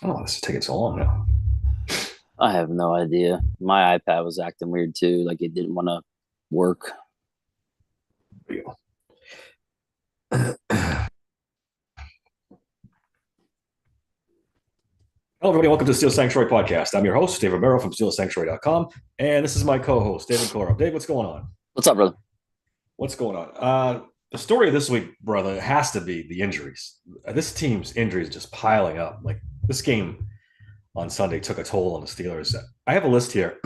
Oh, this is taking so long now. I have no idea. My iPad was acting weird too, like it didn't want to work. There you go. Hello, everybody. Welcome to the Steel Sanctuary Podcast. I'm your host, David Barrow from SteelSanctuary.com, and this is my co-host, David Coro. Dave, what's going on? What's up, brother? What's going on? The story of this week, brother, has to be the injuries. This team's injuries just piling up. Like this game on Sunday took a toll on the Steelers. I have a list here.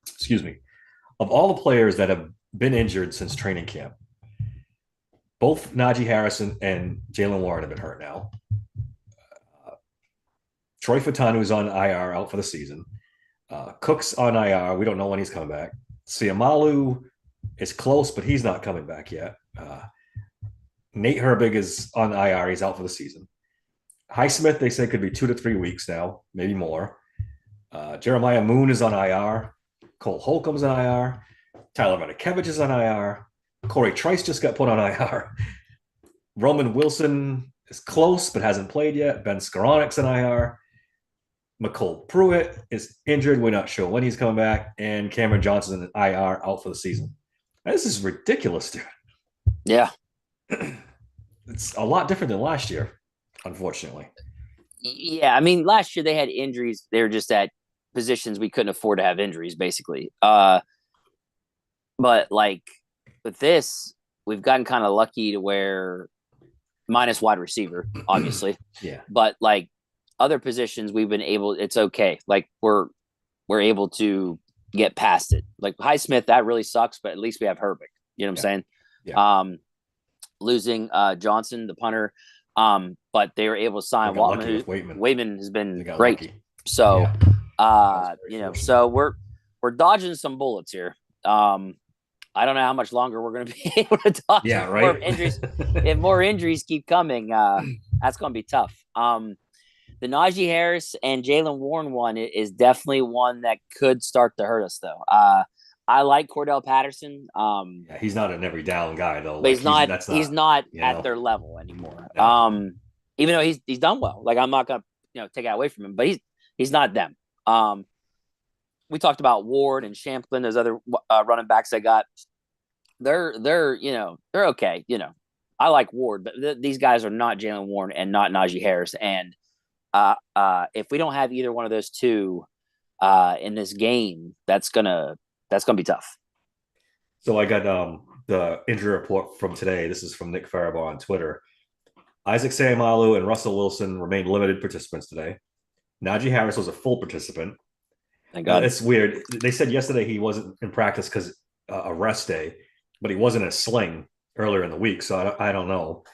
Excuse me, of all the players that have been injured since training camp. Both Najee Harrison and Jalen Warren have been hurt now. Troy Fatanu is on IR out for the season. Cook's on IR. We don't know when he's coming back. Siamalu is close, but he's not coming back yet. Nate Herbig is on IR. He's out for the season. Highsmith, they say, could be 2 to 3 weeks now, maybe more. Jeremiah Moon is on IR. Cole Holcomb's on IR. Tyler Radikevich is on IR. Corey Trice just got put on IR. Roman Wilson is close, but hasn't played yet. Ben Skowronek's on IR. McCole Pruitt is injured. We're not sure when he's coming back. And Cameron Johnson in IR out for the season. This is ridiculous, dude. Yeah. It's a lot different than last year, unfortunately. Yeah, I mean, last year they had injuries. They were just at positions we couldn't afford to have injuries, basically. But like with this, we've gotten kind of lucky to where minus wide receiver, obviously. Yeah. But like other positions we've been able it's okay. Like we're able to get past it. Like Highsmith, that really sucks, but at least we have Herbig. You know what I'm Yeah. saying? Yeah. Losing Johnson, the punter. But they were able to They sign got lucky Waltman, with who Waitman. Waitman has They been got great. lucky. So Yeah. That was very fortunate. so we're dodging some bullets here. I don't know how much longer we're gonna be able to dodge Yeah, if more right? injuries if more injuries keep coming, that's gonna be tough. The Najee Harris and Jalen Warren one is definitely one that could start to hurt us though. I like Cordell Patterson. Yeah, he's not an every down guy though. But Like he's that's he's not, not you at know, their level anymore. no. Even though he's done well. Like I'm not gonna take that away from him, but he's not them. We talked about Ward and Champlin, those other running backs they got. They're okay. I like Ward, but these guys are not Jalen Warren and not Najee Harris. And if we don't have either one of those two in this game, that's gonna be tough. So I got the injury report from today. This is from Nick Farabaugh on Twitter. Isaac Sayamalu and Russell Wilson remained limited participants today. Najee Harris was a full participant. Thank God. It's weird. They said yesterday he wasn't in practice because a rest day, but he wasn't in a sling earlier in the week. So I don't know.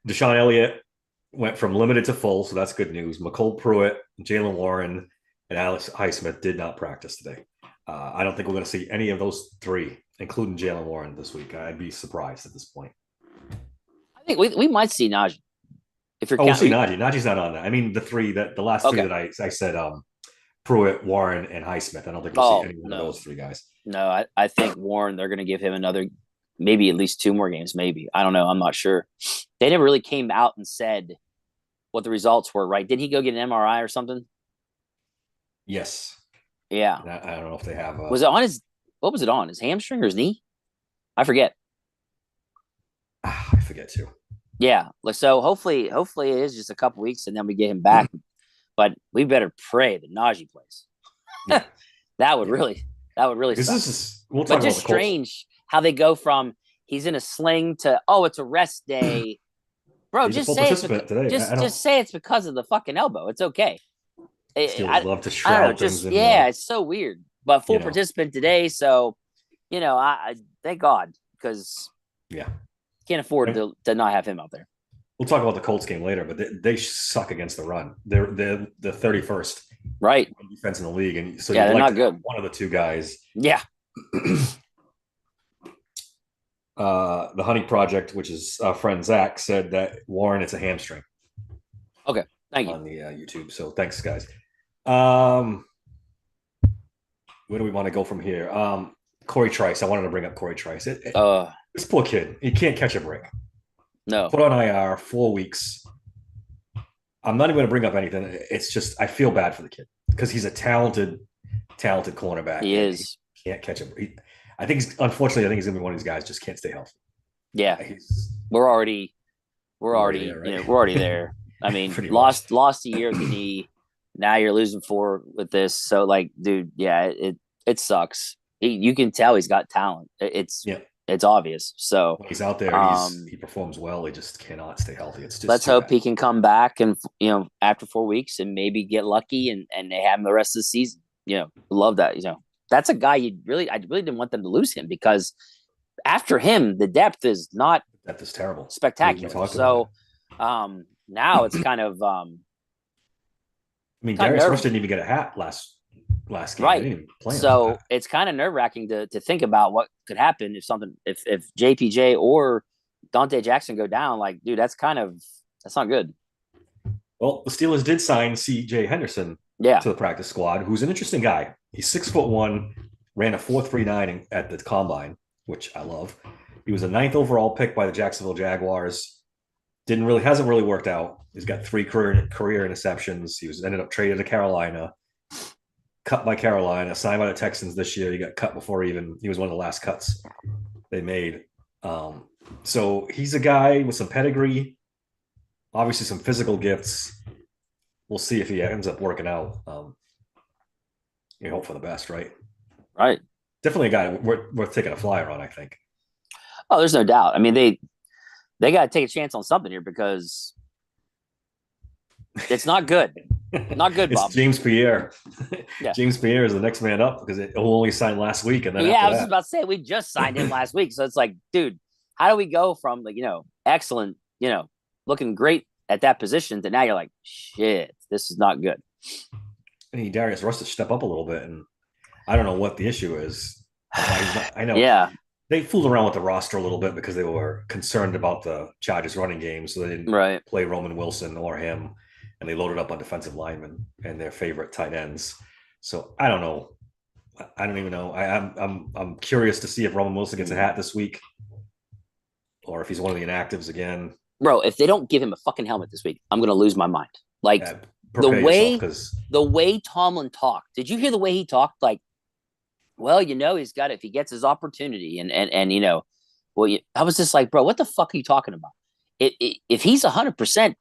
Deshaun Elliott went from limited to full, so that's good news. McCole Pruitt, Jalen Warren, and Alex Highsmith did not practice today. I don't think we're going to see any of those three, including Jalen Warren, this week. I'd be surprised at this point. I think we might see Najee if you're Oh, we'll see counting. Najee. Najee's not on that. I mean, the last three Okay. that I said, Pruitt, Warren, and Highsmith. I don't think we'll see Oh any one of no, those three guys. no. I think Warren. They're going to give him another, maybe at least two more games. Maybe I don't know. I'm not sure. They never really came out and said what the results were. Right? Did he go get an MRI or something? Yes. Yeah. I don't know if they have Was it on his? What was it on? His hamstring or his knee? I forget. I forget too. Yeah. So hopefully it is just a couple weeks and then we get him back. But we better pray that Najee plays. Yeah. that would Yeah. really that would really Because suck. this is, we'll But talk about just the Colts. strange how they go from he's in a sling to it's a rest day. Bro, He's a just full say it's because participant today. I don't, just say it's because of the fucking elbow. It's okay. Steelers love to I don't know. shroud things Just in, yeah, it's so weird. But you full know, participant today, so I thank God because yeah. can't afford And to not have him out there. we'll talk about the Colts game later, but they suck against the run. They're the 31st Right? defense in the league, and so Yeah, you'd they're like not to have good. one of the two guys. Yeah. The Honey Project, which is our friend Zach, said that Warren it's a hamstring Okay. Thank you. on the YouTube. So thanks, guys. Um, where do we want to go from here? Corey Trice. I wanted to bring up Corey Trice. This poor kid, he can't catch a break. No. Put on IR 4 weeks. I'm not even going to bring up anything. It's just I feel bad for the kid because he's a talented cornerback He and he is. can't catch him. I think unfortunately I think he's going to be one of these guys just can't stay healthy. Yeah, He's we're already we're we're already there, right? we're already there. I mean, Pretty much. lost a year with the knee. Now you're losing four with this. So like, dude, yeah, it sucks. You can tell he's got talent. Yeah. It's obvious. So When he's out there, um he performs well. He just cannot stay healthy. It's just let's too hope bad. he can come back and after 4 weeks and maybe get lucky and they have him the rest of the season. Love that. That's a guy I really didn't want them to lose him because after him the depth is not That is terrible. We spectacular. talked about it. So now it's I mean, kind of Darius nerve Rush didn't even get a hat last game. They right. didn't even play him. So it's kind of nerve wracking to think about what could happen if JPJ or Dante Jackson go down. Like, dude, that's not good. Well, the Steelers did sign C.J. Henderson Yeah, to the practice squad, who's an interesting guy. He's 6'1", ran a 4.39 at the combine, which I love. He was a ninth overall pick by the Jacksonville Jaguars. Hasn't really worked out. He's got 3 career interceptions. He was ended up traded to Carolina, cut by Carolina, signed by the Texans this year. He got cut before he was one of the last cuts they made. So he's a guy with some pedigree, obviously some physical gifts. We'll see if he ends up working out. You hope for the best, right? right. Definitely a guy worth taking a flyer on, I think. Oh, there's no doubt. I mean, they got to take a chance on something here because it's not good. Not good, It's Bob. James Pierre. Yeah. James Pierre is the next man up because it only signed last week, and then Yeah, I was that, just about to say we just signed him last week, so it's like, dude, how do we go from excellent, looking great at that position to now you're like, shit, this is not good. I need Darius Rush to step up a little bit, and I don't know what the issue is. I know Yeah, they fooled around with the roster a little bit because they were concerned about the Chargers running game, so they didn't right. play Roman Wilson or him, and they loaded up on defensive linemen and their favorite tight ends. So I don't know. I don't even know. I'm curious to see if Roman Wilson gets a hat this week, or if he's one of the inactives again. Bro, if they don't give him a fucking helmet this week, I'm gonna lose my mind. Like Yeah, the prepare yourself way because the way Tomlin talked. Did you hear the way he talked? Like, well, he's got if he gets his opportunity, and I was just like, bro, what the fuck are you talking about? If he's 100%,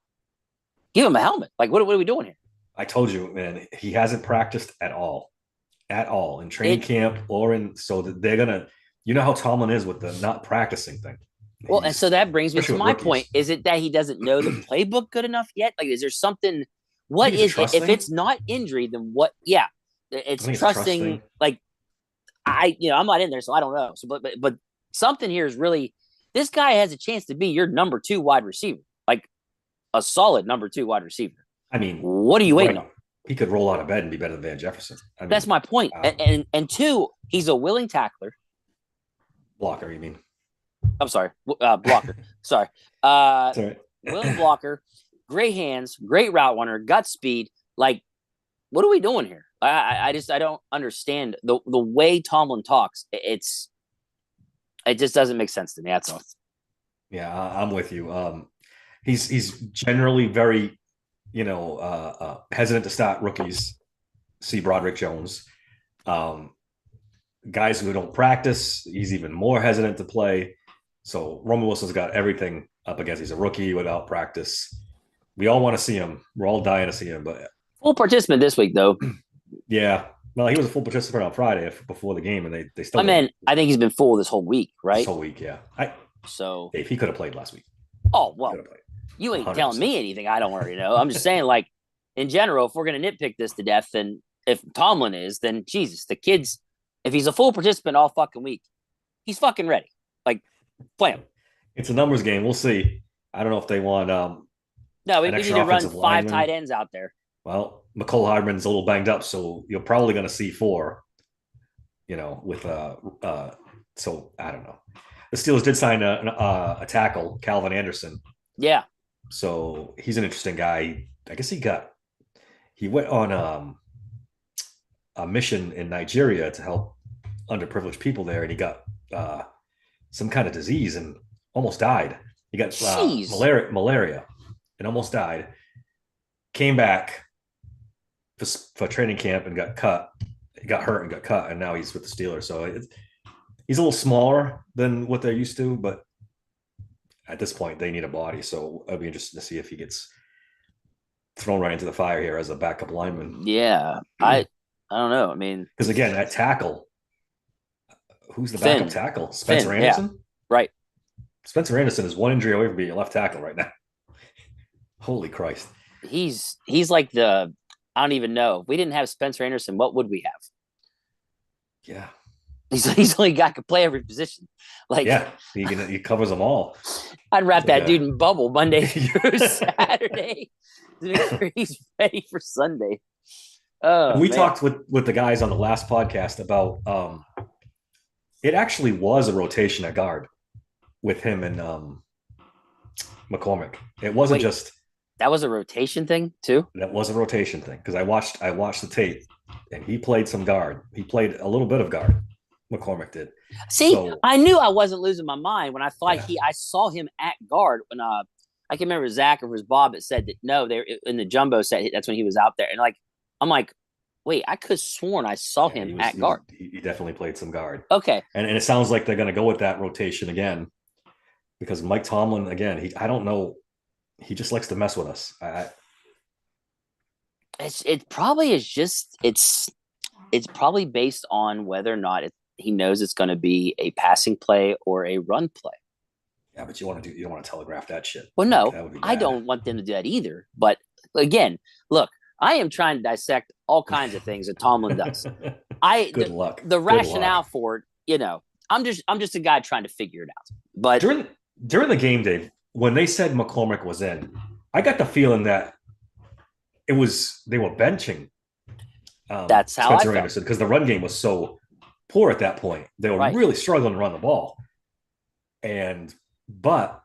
give him a helmet. Like, what are we doing here? I told you, man, he hasn't practiced at all in training It camp or in. So that they're gonna, how Tomlin is with the not practicing thing. Well, and so that brings me to Especially with my point. rookies. Is it that he doesn't know the playbook good enough yet? Like, is there something? I What think it's a is it? trust If thing. it's not injury, then what? Yeah, I it's think it's a trust trusting. thing. Like, I'm not in there, so I don't know. So, but something here is really. This guy has a chance to be your number 2 wide receiver, like a solid number 2 wide receiver. I mean, What are you waiting right. on? He could roll out of bed and be better than Van Jefferson. I mean, That's my point. And 2, he's a willing tackler. blocker, you mean? I'm sorry, blocker. Sorry, Right. willing blocker, great hands, great route runner, gut speed. Like, what are we doing here? I don't understand the way Tomlin talks. It just doesn't make sense to me. That's all. Yeah, I'm with you. He's generally very, hesitant to start rookies. See Broderick Jones. Guys who don't practice, he's even more hesitant to play. So Roman Wilson's got everything up against. He's a rookie without practice. We all want to see him. We're all dying to see him. But Full participant this week, though. yeah, well, he was a full participant on Friday before the game, and they still. I think he's been full this whole week, right? This whole week, yeah. So Dave, he could have played last week. Oh well, you ain't 100%. Telling me anything I don't already know. I'm just saying, like, in general, if we're gonna nitpick this to death, then if Tomlin is, then Jesus, the kids, if he's a full participant all fucking week, he's fucking ready. Like, play him. It's a numbers game. We'll see. I don't know if they want. No, we need to run 5 tight ends out there. Well, McCole Hardman's a little banged up, so you're probably going to see 4. With so I don't know. The Steelers did sign a tackle, Calvin Anderson. Yeah. So he's an interesting guy. I guess he went on a mission in Nigeria to help underprivileged people there, and he got some kind of disease and almost died. He got malaria and almost died. came back for training camp and got cut. He got hurt and got cut, and now he's with the Steelers. So he's a little smaller than what they're used to, but at this point, they need a body. So I'll be interested to see if he gets thrown right into the fire here as a backup lineman. Yeah, I don't know. I mean, because again, that tackle, who's the backup tackle? Spencer Anderson? Yeah. Right. Spencer Anderson is one injury away from being a left tackle right now. Holy Christ. He's like I don't even know. If we didn't have Spencer Anderson, what would we have? Yeah. He's only guy could play every position. Like, yeah, he covers them all. I'd wrap that dude in bubble Monday through Saturday. He's ready for Sunday. We talked with the guys on the last podcast about it actually was a rotation at guard with him and McCormick. It wasn't just that was a rotation thing too. That was a rotation thing because I watched the tape and he played some guard. He played a little bit of guard. McCormick did. See, so, I knew I wasn't losing my mind when I thought I saw him at guard when I can remember Zach or it was Bob that said that no, they're in the jumbo set. That's when he was out there, and I'm like, wait, I could have sworn I saw him at guard. He definitely played some guard. Okay, and it sounds like they're going to go with that rotation again because Mike Tomlin again. I don't know, he just likes to mess with us. It probably is just it's probably based on whether or not he knows it's going to be a passing play or a run play. Yeah, but you don't want to telegraph that shit. Well, no, I don't want them to do that either. But again, look, I am trying to dissect all kinds of things that Tomlin does. Good luck. The rationale for it, I'm just a guy trying to figure it out. But during the game, Dave, when they said McCormick was in, I got the feeling that they were benching. That's how Spencer Anderson, because the run game was so poor at that point. They were really struggling to run the ball. But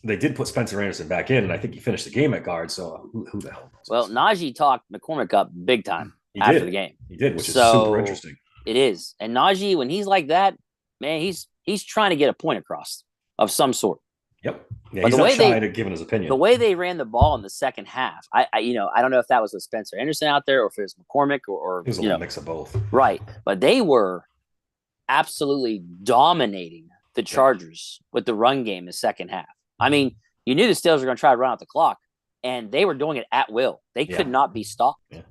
they did put Spencer Anderson back in, and I think he finished the game at guard. So who the hell knows? Well, Najee talked McCormick up big time after the game. He did, which is super interesting. It is. And Najee, when he's like that, man, he's trying to get a point across of some sort. Yep. Yeah, he's not shy to giving his opinion. The way they ran the ball in the second half, I don't know if that was with Spencer Anderson out there or if it was McCormick or it was a little mix of both. Right. But they were absolutely dominating the Chargers with the run game in the second half. I mean, you knew the Steelers were going to try to run out the clock, and they were doing it at will. They could not be stopped. Yeah.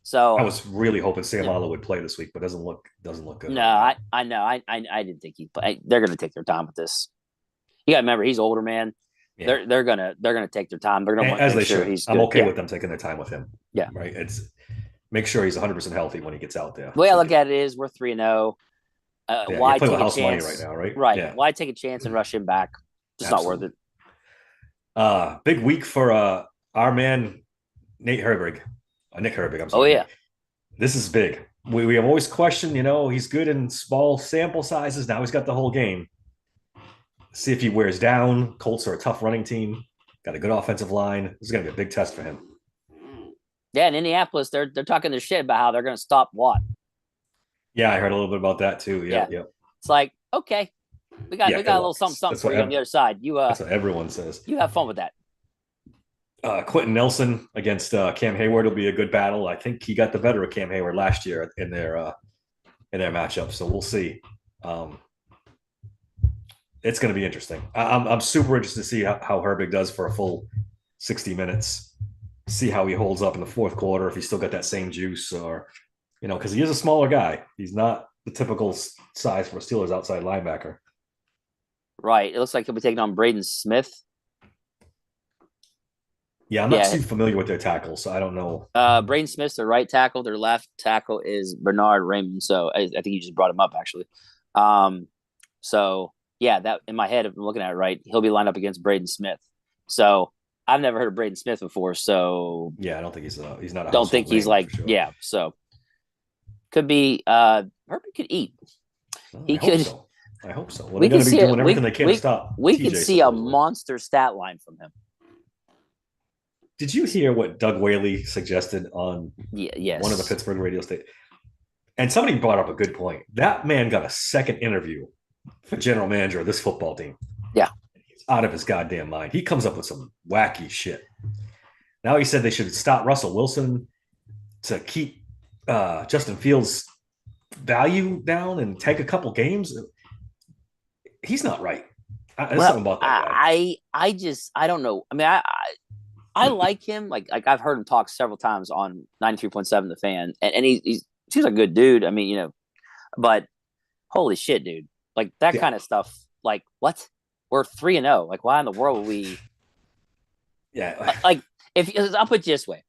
So I was really hoping Seumalo would play this week, but doesn't look good. No, I know. I didn't think he'd play. They're going to take their time with this. You got to remember, he's older, man. Yeah. They're gonna take their time. They're gonna want to make sure he's good. I'm okay with them taking their time with him. Yeah, right. It's make sure he's 100% healthy when he gets out there. The way I look at it is, we're 3-0. Why take a chance money right now, right? Right. Yeah. Why take a chance and rush him back? It's not worth it. Big week for our man Nick Herbig. I'm sorry. Oh yeah, this is big. We have always questioned. He's good in small sample sizes. Now he's got the whole game. See if he wears down. Colts are a tough running team. Got a good offensive line. This is going to be a big test for him. Yeah, in Indianapolis, they're talking their shit about how they're going to stop Watt. Yeah, I heard a little bit about that too. Yeah. It's like, okay, we got a little something for you on the other side. That's what everyone says. You have fun with that. Quentin Nelson against Cam Hayward will be a good battle. I think he got the better of Cam Hayward last year in their matchup. So we'll see. It's going to be interesting. I'm super interested to see how Herbig does for a full 60 minutes. See how he holds up in the fourth quarter, if he's still got that same juice, or because he is a smaller guy. He's not the typical size for a Steelers outside linebacker. Right. It looks like he'll be taking on Braden Smith. Yeah, I'm not too familiar with their tackles, so I don't know. Braden Smith's their right tackle. Their left tackle is Bernard Raymond. So I think you just brought him up, actually. So yeah, that in my head, if I'm looking at it right, he'll be lined up against Braden Smith. So I've never heard of Braden Smith before. So yeah, I don't think he's not. Don't think he's like sure. So could be. Herbig could eat. Well, he could. I hope so. Well, we can see doing everything they can to stop. We could see a monster stat line from him. Did you hear what Doug Whaley suggested on one of the Pittsburgh radio stations? And somebody brought up a good point. That man got a second interview for general manager of this football team. Yeah. He's out of his goddamn mind. He comes up with some wacky shit. Now he said they should stop Russell Wilson to keep Justin Fields' value down and take a couple games. He's not right. There's Well, something about that guy. I don't know. I mean, I like him. Like I've heard him talk several times on 93.7 The Fan, and he seems like a good dude. I mean, but holy shit, dude! Like that Yeah. kind of stuff. Like what? We're 3-0. Like why in the world would we? Yeah. Like if I'll put it this way,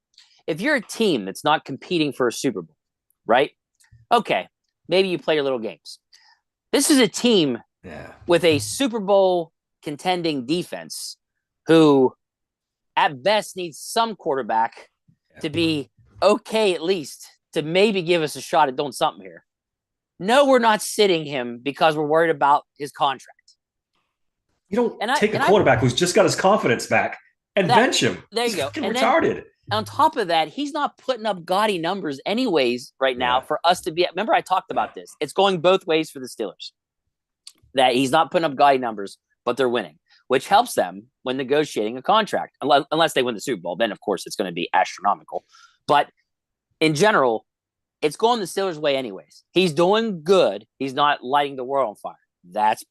if you're a team that's not competing for a Super Bowl, right? Okay, maybe you play your little games. This is a team Yeah. with a Super Bowl contending defense who at best needs some quarterback to be okay at least to maybe give us a shot at doing something here. No, we're not sitting him because we're worried about his contract. You don't take a quarterback who's just got his confidence back and bench him. There you go. And retarded. Then, on top of that, he's not putting up gaudy numbers anyways right now for us to be. Remember, I talked about this. It's going both ways for the Steelers. That he's not putting up gaudy numbers, but they're winning, which helps them when negotiating a contract. Unless they win the Super Bowl, then of course it's going to be astronomical. But in general, it's going the Steelers' way anyways. He's doing good. He's not lighting the world on fire. That's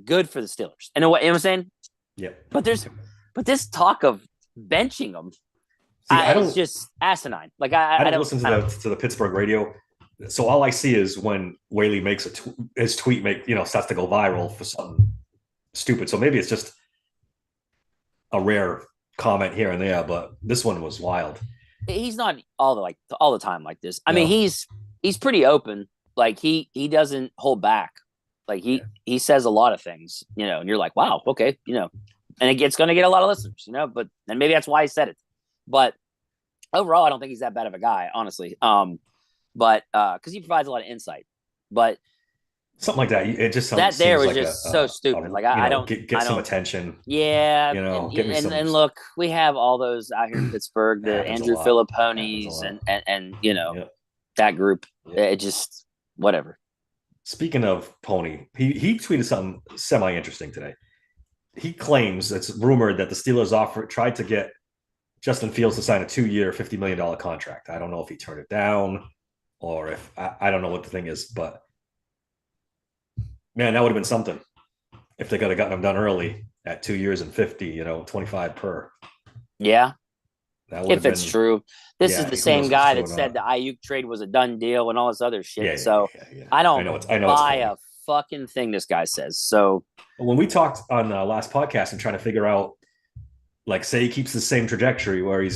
good for the Steelers. And you know what I'm saying? Yeah. But this talk of benching him, it's just asinine. Like I don't listen to the Pittsburgh radio. So all I see is when Whaley makes his tweet starts to go viral for something stupid. So maybe it's just a rare comment here and there, but this one was wild. He's not all the time like this. I mean, he's pretty open. Like he doesn't hold back. Like he says a lot of things, and you're like, wow, okay, and it's going to get a lot of listeners, but and maybe that's why he said it. But overall, I don't think he's that bad of a guy, honestly. But because he provides a lot of insight. But something like that, it just that there was like just so stupid. Like I don't get some attention. Yeah, get me some. And look, we have all those out here in Pittsburgh, the Andrew Filipponis and that group. Yeah. It just whatever. Speaking of Pony, he tweeted something semi-interesting today. He claims it's rumored that the Steelers tried to get Justin Fields to sign a 2-year, $50 million contract. I don't know if he turned it down or if I don't know what the thing is, but man, that would have been something if they could have gotten him done early at 2 years and 50, 25 per. Yeah. If it's true. This is the same guy that said the Ayuk trade was a done deal and all this other shit. I don't buy a fucking thing this guy says. So when we talked on the last podcast and trying to figure out, like, say he keeps the same trajectory where the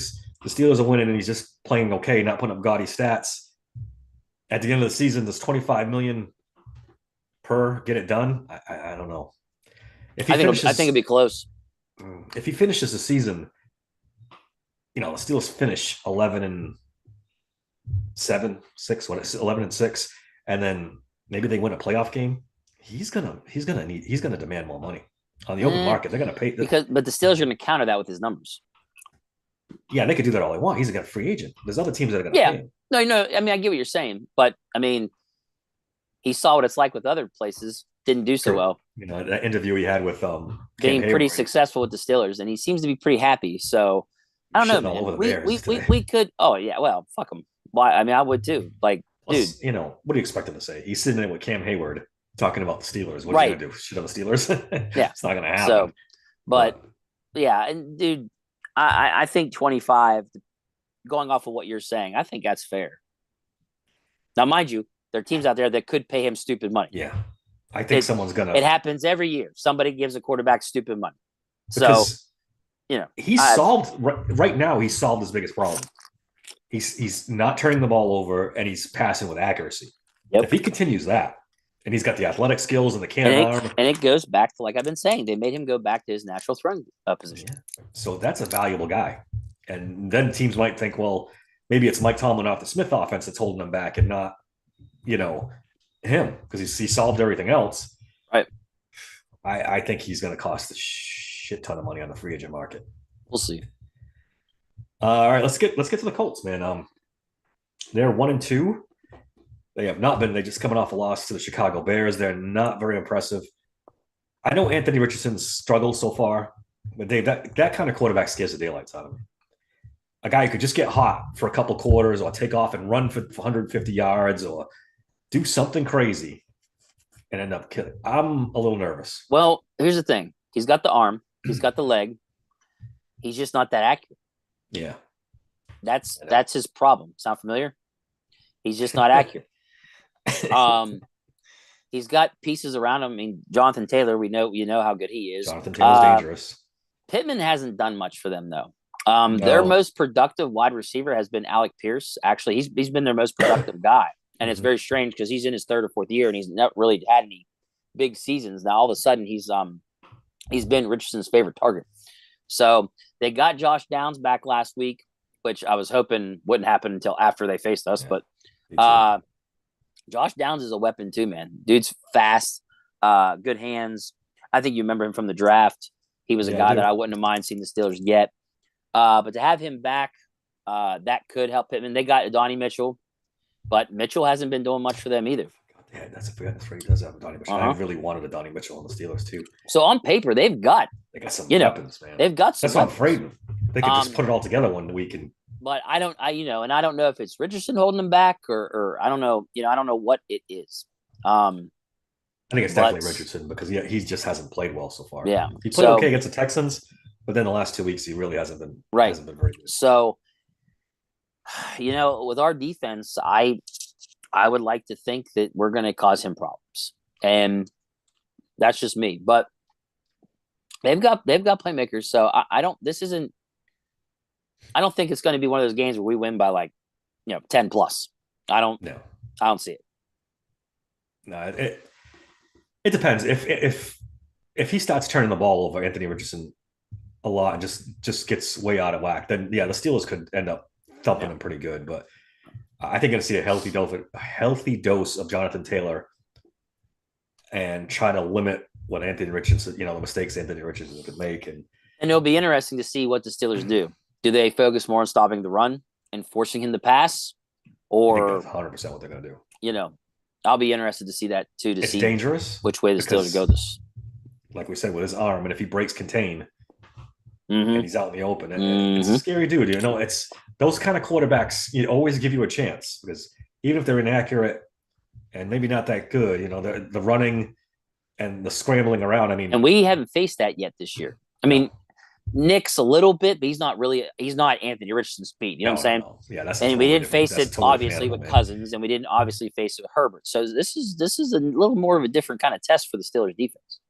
Steelers are winning and he's just playing okay, not putting up gaudy stats. At the end of the season, does $25 million per get it done? I don't know. I think it'd be close. If he finishes the season, the Steelers finish 11-7, 11-6, and then maybe they win a playoff game. He's gonna demand more money on the open market. They're gonna pay but the Steelers are gonna counter that with his numbers. Yeah, they could do that all they want. He's a free agent. There's other teams that are gonna pay him. No. I mean, I get what you're saying, but I mean, he saw what it's like with other places. Didn't do so well. That interview he had with being pretty successful with the Steelers, and he seems to be pretty happy. So I don't know, man. We could. Oh yeah, well, fuck him. Why? I mean, I would too. Like, plus, dude, what do you expect him to say? He's sitting there with Cam Hayward talking about the Steelers. What are you gonna do? Shit on the Steelers? Yeah, it's not gonna happen. So, but yeah, and dude, I think 25. Going off of what you're saying, I think that's fair. Now, mind you, there are teams out there that could pay him stupid money. Yeah, I think someone's gonna. It happens every year. Somebody gives a quarterback stupid money. Because, he's solved right now. He's solved his biggest problem. He's not turning the ball over and he's passing with accuracy. Yep. If he continues that, and he's got the athletic skills and the cannon arm, and it goes back to, like I've been saying, they made him go back to his natural throwing position. Yeah. So that's a valuable guy. And then teams might think, well, maybe it's Mike Tomlin off the Smith offense that's holding him back and not, him, because he solved everything else. Right. I think he's going to cost a shit ton of money on the free agent market. We'll see. All right, let's get to the Colts, man. They're 1-2. They have not been. They just coming off a loss to the Chicago Bears. They're not very impressive. I know Anthony Richardson's struggled so far, but Dave, that kind of quarterback scares the daylights out of me. a guy who could just get hot for a couple quarters or take off and run for 150 yards or do something crazy and end up killing. I'm a little nervous. Well, here's the thing. He's got the arm. He's got the leg. He's just not that accurate. Yeah. That's his problem. Sound familiar? He's just not accurate. He's got pieces around him. I mean, Jonathan Taylor, we know how good he is. Jonathan Taylor's dangerous. Pittman hasn't done much for them though. No. Their most productive wide receiver has been Alec Pierce. Actually, he's been their most productive guy, and it's very strange because he's in his 3rd or 4th year and he's not really had any big seasons. Now all of a sudden he's been Richardson's favorite target. So they got Josh Downs back last week, which I was hoping wouldn't happen until after they faced us. Yeah, but Josh Downs is a weapon too, man. Dude's fast, good hands. I think you remember him from the draft. He was a guy that I wouldn't have mind seeing the Steelers get. But to have him back, that could help Pittman. They got Donnie Mitchell, but Mitchell hasn't been doing much for them either. Yeah, that's right. He does have a Donnie Mitchell. I really wanted a Donnie Mitchell on the Steelers too. So on paper, they got some weapons, man. They've got some. That's what I'm afraid of. They could just put it all together one week and. But I don't know if it's Richardson holding them back or I don't know. I don't know what it is. I think it's definitely Richardson because he just hasn't played well so far. Yeah, he played okay against the Texans, but then the last 2 weeks he really hasn't been right. Hasn't been very good. So, with our defense, I would like to think that we're going to cause him problems, and that's just me. But they've got playmakers, so I don't. This isn't. I don't think it's going to be one of those games where we win by 10 plus. I don't see it. No, it depends. If he starts turning the ball over, Anthony Richardson, a lot and just gets way out of whack, then the Steelers could end up thumping him pretty good. But I think I'm going to see a healthy dose of Jonathan Taylor and try to limit what Anthony Richardson, the mistakes Anthony Richardson could make. And it'll be interesting to see what the Steelers do. Do they focus more on stopping the run and forcing him to pass? Or I think that's 100% what they're going to do. I'll be interested to see that too. It's dangerous. Which way the Steelers go this. Like we said, with his arm, and if he breaks contain and he's out in the open, and it's a scary dude. It's those kind of quarterbacks. You always give you a chance because even if they're inaccurate and maybe not that good, the running and the scrambling around. I mean, and we haven't faced that yet this year. I mean. Nick's a little bit, but he's not Anthony Richardson's speed. You know what I'm saying? Yeah, that's. And we didn't face it obviously with Cousins, and we didn't obviously face it with Herbert. So this is a little more of a different kind of test for the Steelers defense.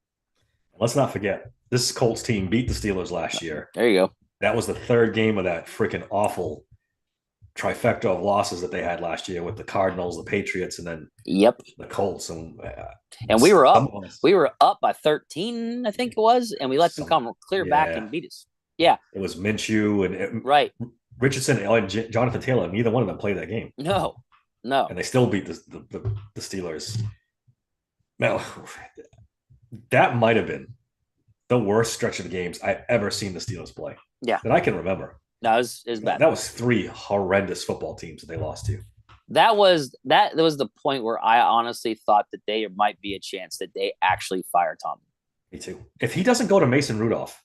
Let's not forget this Colts team beat the Steelers last year. There you go. That was the 3rd game of that freaking awful trifecta of losses that they had last year with the Cardinals, the Patriots, and then the Colts. And we were up. We were up by 13, I think it was, and we let them come clear back and beat us. Yeah, it was Minshew and Richardson and Jonathan Taylor. Neither one of them played that game. No, and they still beat the Steelers. Now, that might have been the worst stretch of games I've ever seen the Steelers play. Yeah, that I can remember. No, it was bad. That was 3 horrendous football teams that they lost to. That was the point where I honestly thought that there might be a chance that they actually fire Tomlin. Me too. If he doesn't go to Mason Rudolph,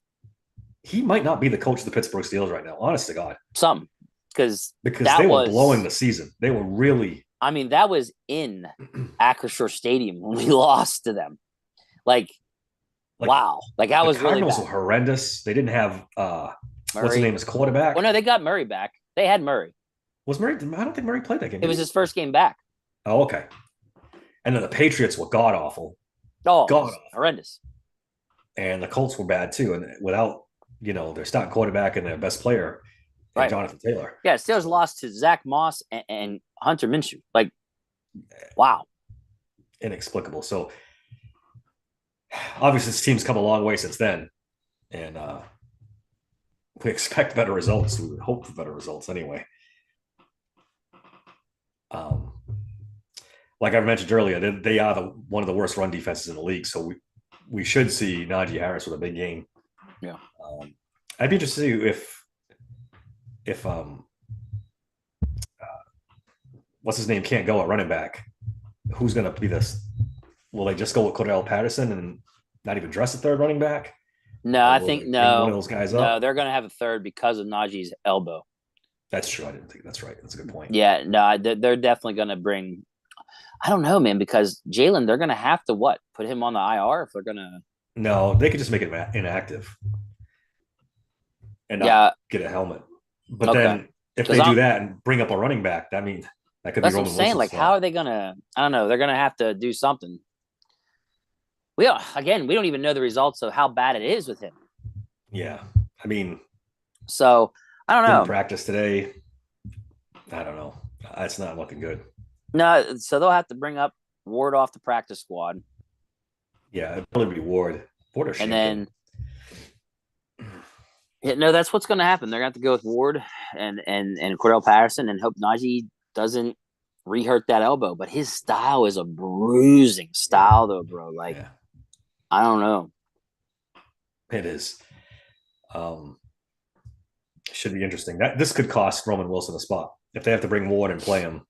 he might not be the coach of the Pittsburgh Steelers right now. Honest to God. Because they were blowing the season. They were really. I mean, that was in Acrisure Stadium when we lost to them. Wow. That was really bad. The Cardinals were horrendous. They didn't have what's his name as quarterback. Well, no, they got Murray back. They had Murray. Was Murray? I don't think Murray played that game. It was his first game back. Oh, okay. And then the Patriots were god awful. Oh, horrendous. And the Colts were bad too. And without their starting quarterback and their best player, Jonathan Taylor. Yeah, Steelers lost to Zach Moss and Hunter Minshew. Wow. Inexplicable. So obviously this team's come a long way since then. And we expect better results. We would hope for better results anyway. Like I mentioned earlier, they are one of the worst run defenses in the league. So we should see Najee Harris with a big game. Yeah. I'd be interested to see if what's his name can't go at running back. Who's going to be this? Will they just go with Cordell Patterson and not even dress a third running back? No, I think no. One of those guys no, up? They're going to have a third because of Najee's elbow. That's true. I didn't think that's right. That's a good point. Yeah, no, they're definitely going to bring. I don't know, man, because Jalen, they're going to have to what? Put him on the IR if they're going to. No, they could just make it inactive and not Yeah, get a helmet. But okay. then if Because they do I'm that and bring up a running back, that means that could be that's what I'm Roman saying. Wilson's Like, how spot. are they going to? I don't know. They're going to have to do something. Again, we don't even know the results of how bad it is with him. Yeah. I mean, So I don't didn't know. practice today. I don't know. It's not looking good. No, so they'll have to bring up Ward off the practice squad, Yeah, it'd probably be Ward. Ward or and Shankland. then no, that's what's going to happen. They're going to have to go with Ward and Cordell Patterson, and hope Najee doesn't re-hurt that elbow. But his style is a bruising style, though, bro. Like Yeah, I don't know. it is. Um, should be interesting. That this could cost Roman Wilson a spot if they have to bring Ward and play him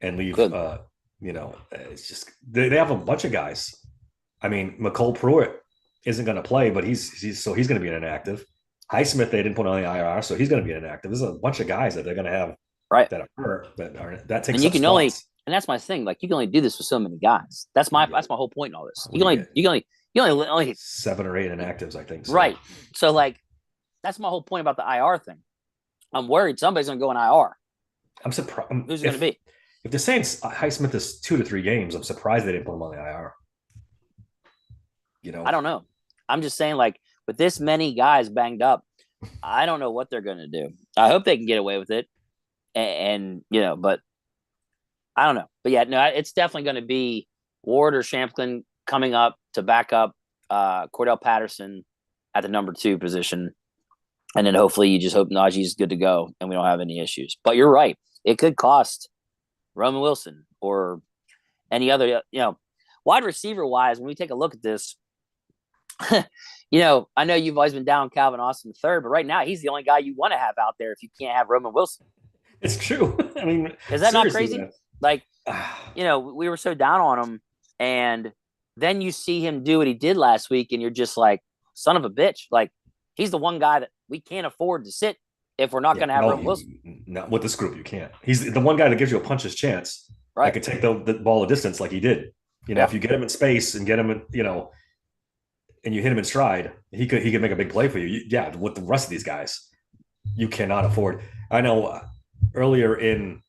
and leave. Good. It's just they have a bunch of guys. I mean, McCole Pruitt isn't going to play, but he's going to be an inactive. Highsmith they didn't put on the IR, so he's going to be an inactive. There's a bunch of guys that they're going to have Right. that are hurt that And takes you up can only, spots. and that's my thing. Like you can only do this with so many guys. That's my whole point in all this. You only 7 or 8 inactives, I think. So. right. So like that's my whole point about the IR thing. I'm worried somebody's going to go in IR. I'm surprised. Who's it going to be? If they're saying Highsmith is 2 to 3 games, I'm surprised they didn't put him on the IR. I don't know. I'm just saying, like, with this many guys banged up, I don't know what they're going to do. I hope they can get away with it. And but I don't know. But yeah, no, it's definitely going to be Ward or Shankland coming up to back up Cordell Patterson at the number 2 position. And then hopefully you just hope Najee's good to go and we don't have any issues. But you're right. It could cost Roman Wilson or any other, wide receiver wise, when we take a look at this, I know you've always been down Calvin Austin III, but right now he's the only guy you want to have out there if you can't have Roman Wilson. It's true. I mean, is that not crazy? Man. Like, we were so down on him, and then you see him do what he did last week, and you're just like, son of a bitch. Like, he's the one guy that we can't afford to sit if we're not going to have Roman Wilson. Not with this group, you can't. He's the one guy that gives you a puncher's chance. Right. I could take the ball a distance like he did. If you get him in space and get him, and you hit him in stride, he could make a big play for you. With the rest of these guys, you cannot afford. I know earlier in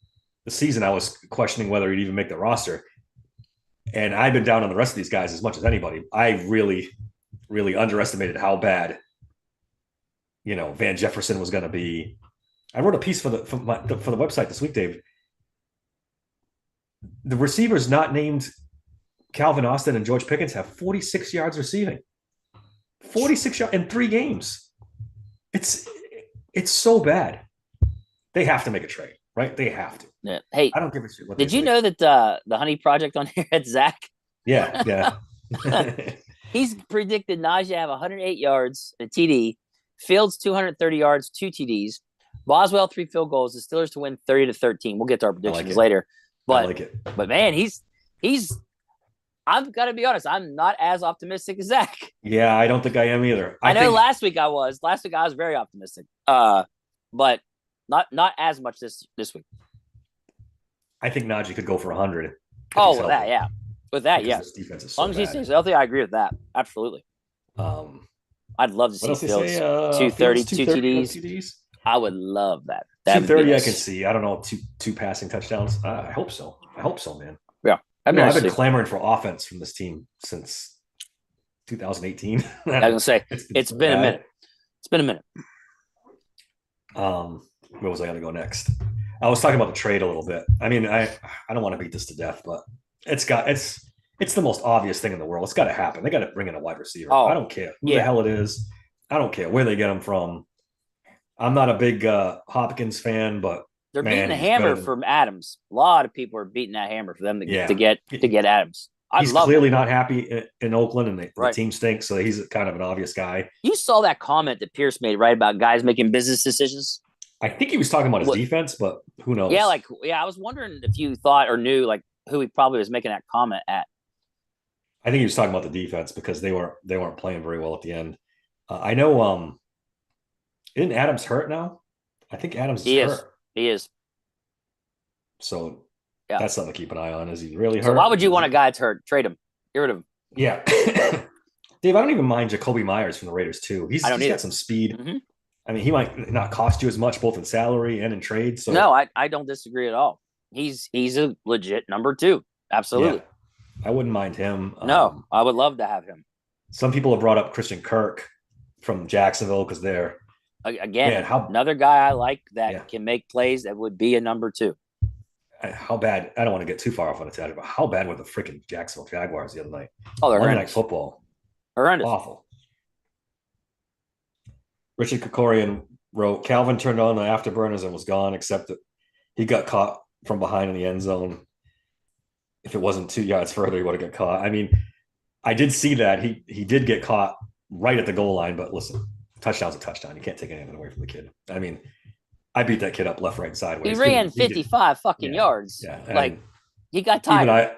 the season, I was questioning whether he'd even make the roster. And I've been down on the rest of these guys as much as anybody. I really, really underestimated how bad, Van Jefferson was going to be. I wrote a piece for the website this week, Dave. The receivers not named Calvin Austin and George Pickens have 46 yards receiving. 46 yards in 3 games. It's so bad. They have to make a trade, right? They have to. Yeah. Hey, I don't give a shit. Did you know that the Honey Project on here had Zach? Yeah. He's predicted Najee to have 108 yards, a TD, Fields 230 yards, 2 TDs, Boswell 3 field goals, the Steelers to win 30-13. We'll get to our predictions later. But I like it. But man, he's I've got to be honest, I'm not as optimistic as Zach. Yeah, I don't think I am either. I know last week I was. Last week I was very optimistic. But not as much this week. I think Najee could go for 100. Oh, with that, yeah. With that, because yes. defense is as long as he stays healthy, I agree with that. Absolutely. I'd love to see Fields 230, 2 TDs. I would love that. 230, I can see. I don't know, two passing touchdowns. I hope so. man. Yeah. I've been clamoring for offense from this team since 2018. I was gonna say it's been a minute. It's been a minute. Where was I going to go next? I was talking about the trade a little bit. I mean, I don't want to beat this to death, but it's the most obvious thing in the world. It's got to happen. They got to bring in a wide receiver. I don't care who the hell it is. I don't care where they get them from. I'm not a big Hopkins fan, but they're beating the hammer from Adams. A lot of people are beating that hammer for them to get Adams. He's clearly not happy in Oakland, and the team stinks, so he's kind of an obvious guy. You saw that comment that Pierce made, right, about guys making business decisions? I think he was talking about his defense, but who knows? Yeah, I was wondering if you thought or knew who he probably was making that comment at. I think he was talking about the defense because they weren't playing very well at the end. I know. Isn't Adams hurt now? I think Adams is He is. hurt. He is. So Yeah. that's something to keep an eye on. Is he really hurt? So why would you want a guy that's hurt? Trade him. Get rid of him. Yeah. Dave, I don't even mind Jacoby Myers from the Raiders, too. I don't He's either. got some speed. Mm-hmm. I mean, he might not cost you as much both in salary and in trade. So No, I don't disagree at all. He's a legit number 2. Absolutely. Yeah, I wouldn't mind him. No, I would love to have him. Some people have brought up Christian Kirk from Jacksonville because they're again another guy I like that can make plays that would be a number 2. How bad? I don't want to get too far off on a tangent, but how bad were the freaking Jacksonville Jaguars the other night? Oh, they're Monday Night Football. Horrendous. Awful. Richard Kokorian wrote, Calvin turned on the afterburners and was gone, except that he got caught from behind in the end zone. If it wasn't 2 yards further, he would have got caught. I mean, I did see that. He did get caught right at the goal line, but listen, touchdown's a touchdown. You can't take anything away from the kid. I mean, I beat that kid up left, right, and sideways. He ran 55 fucking yards. Yeah. Like, he got tired.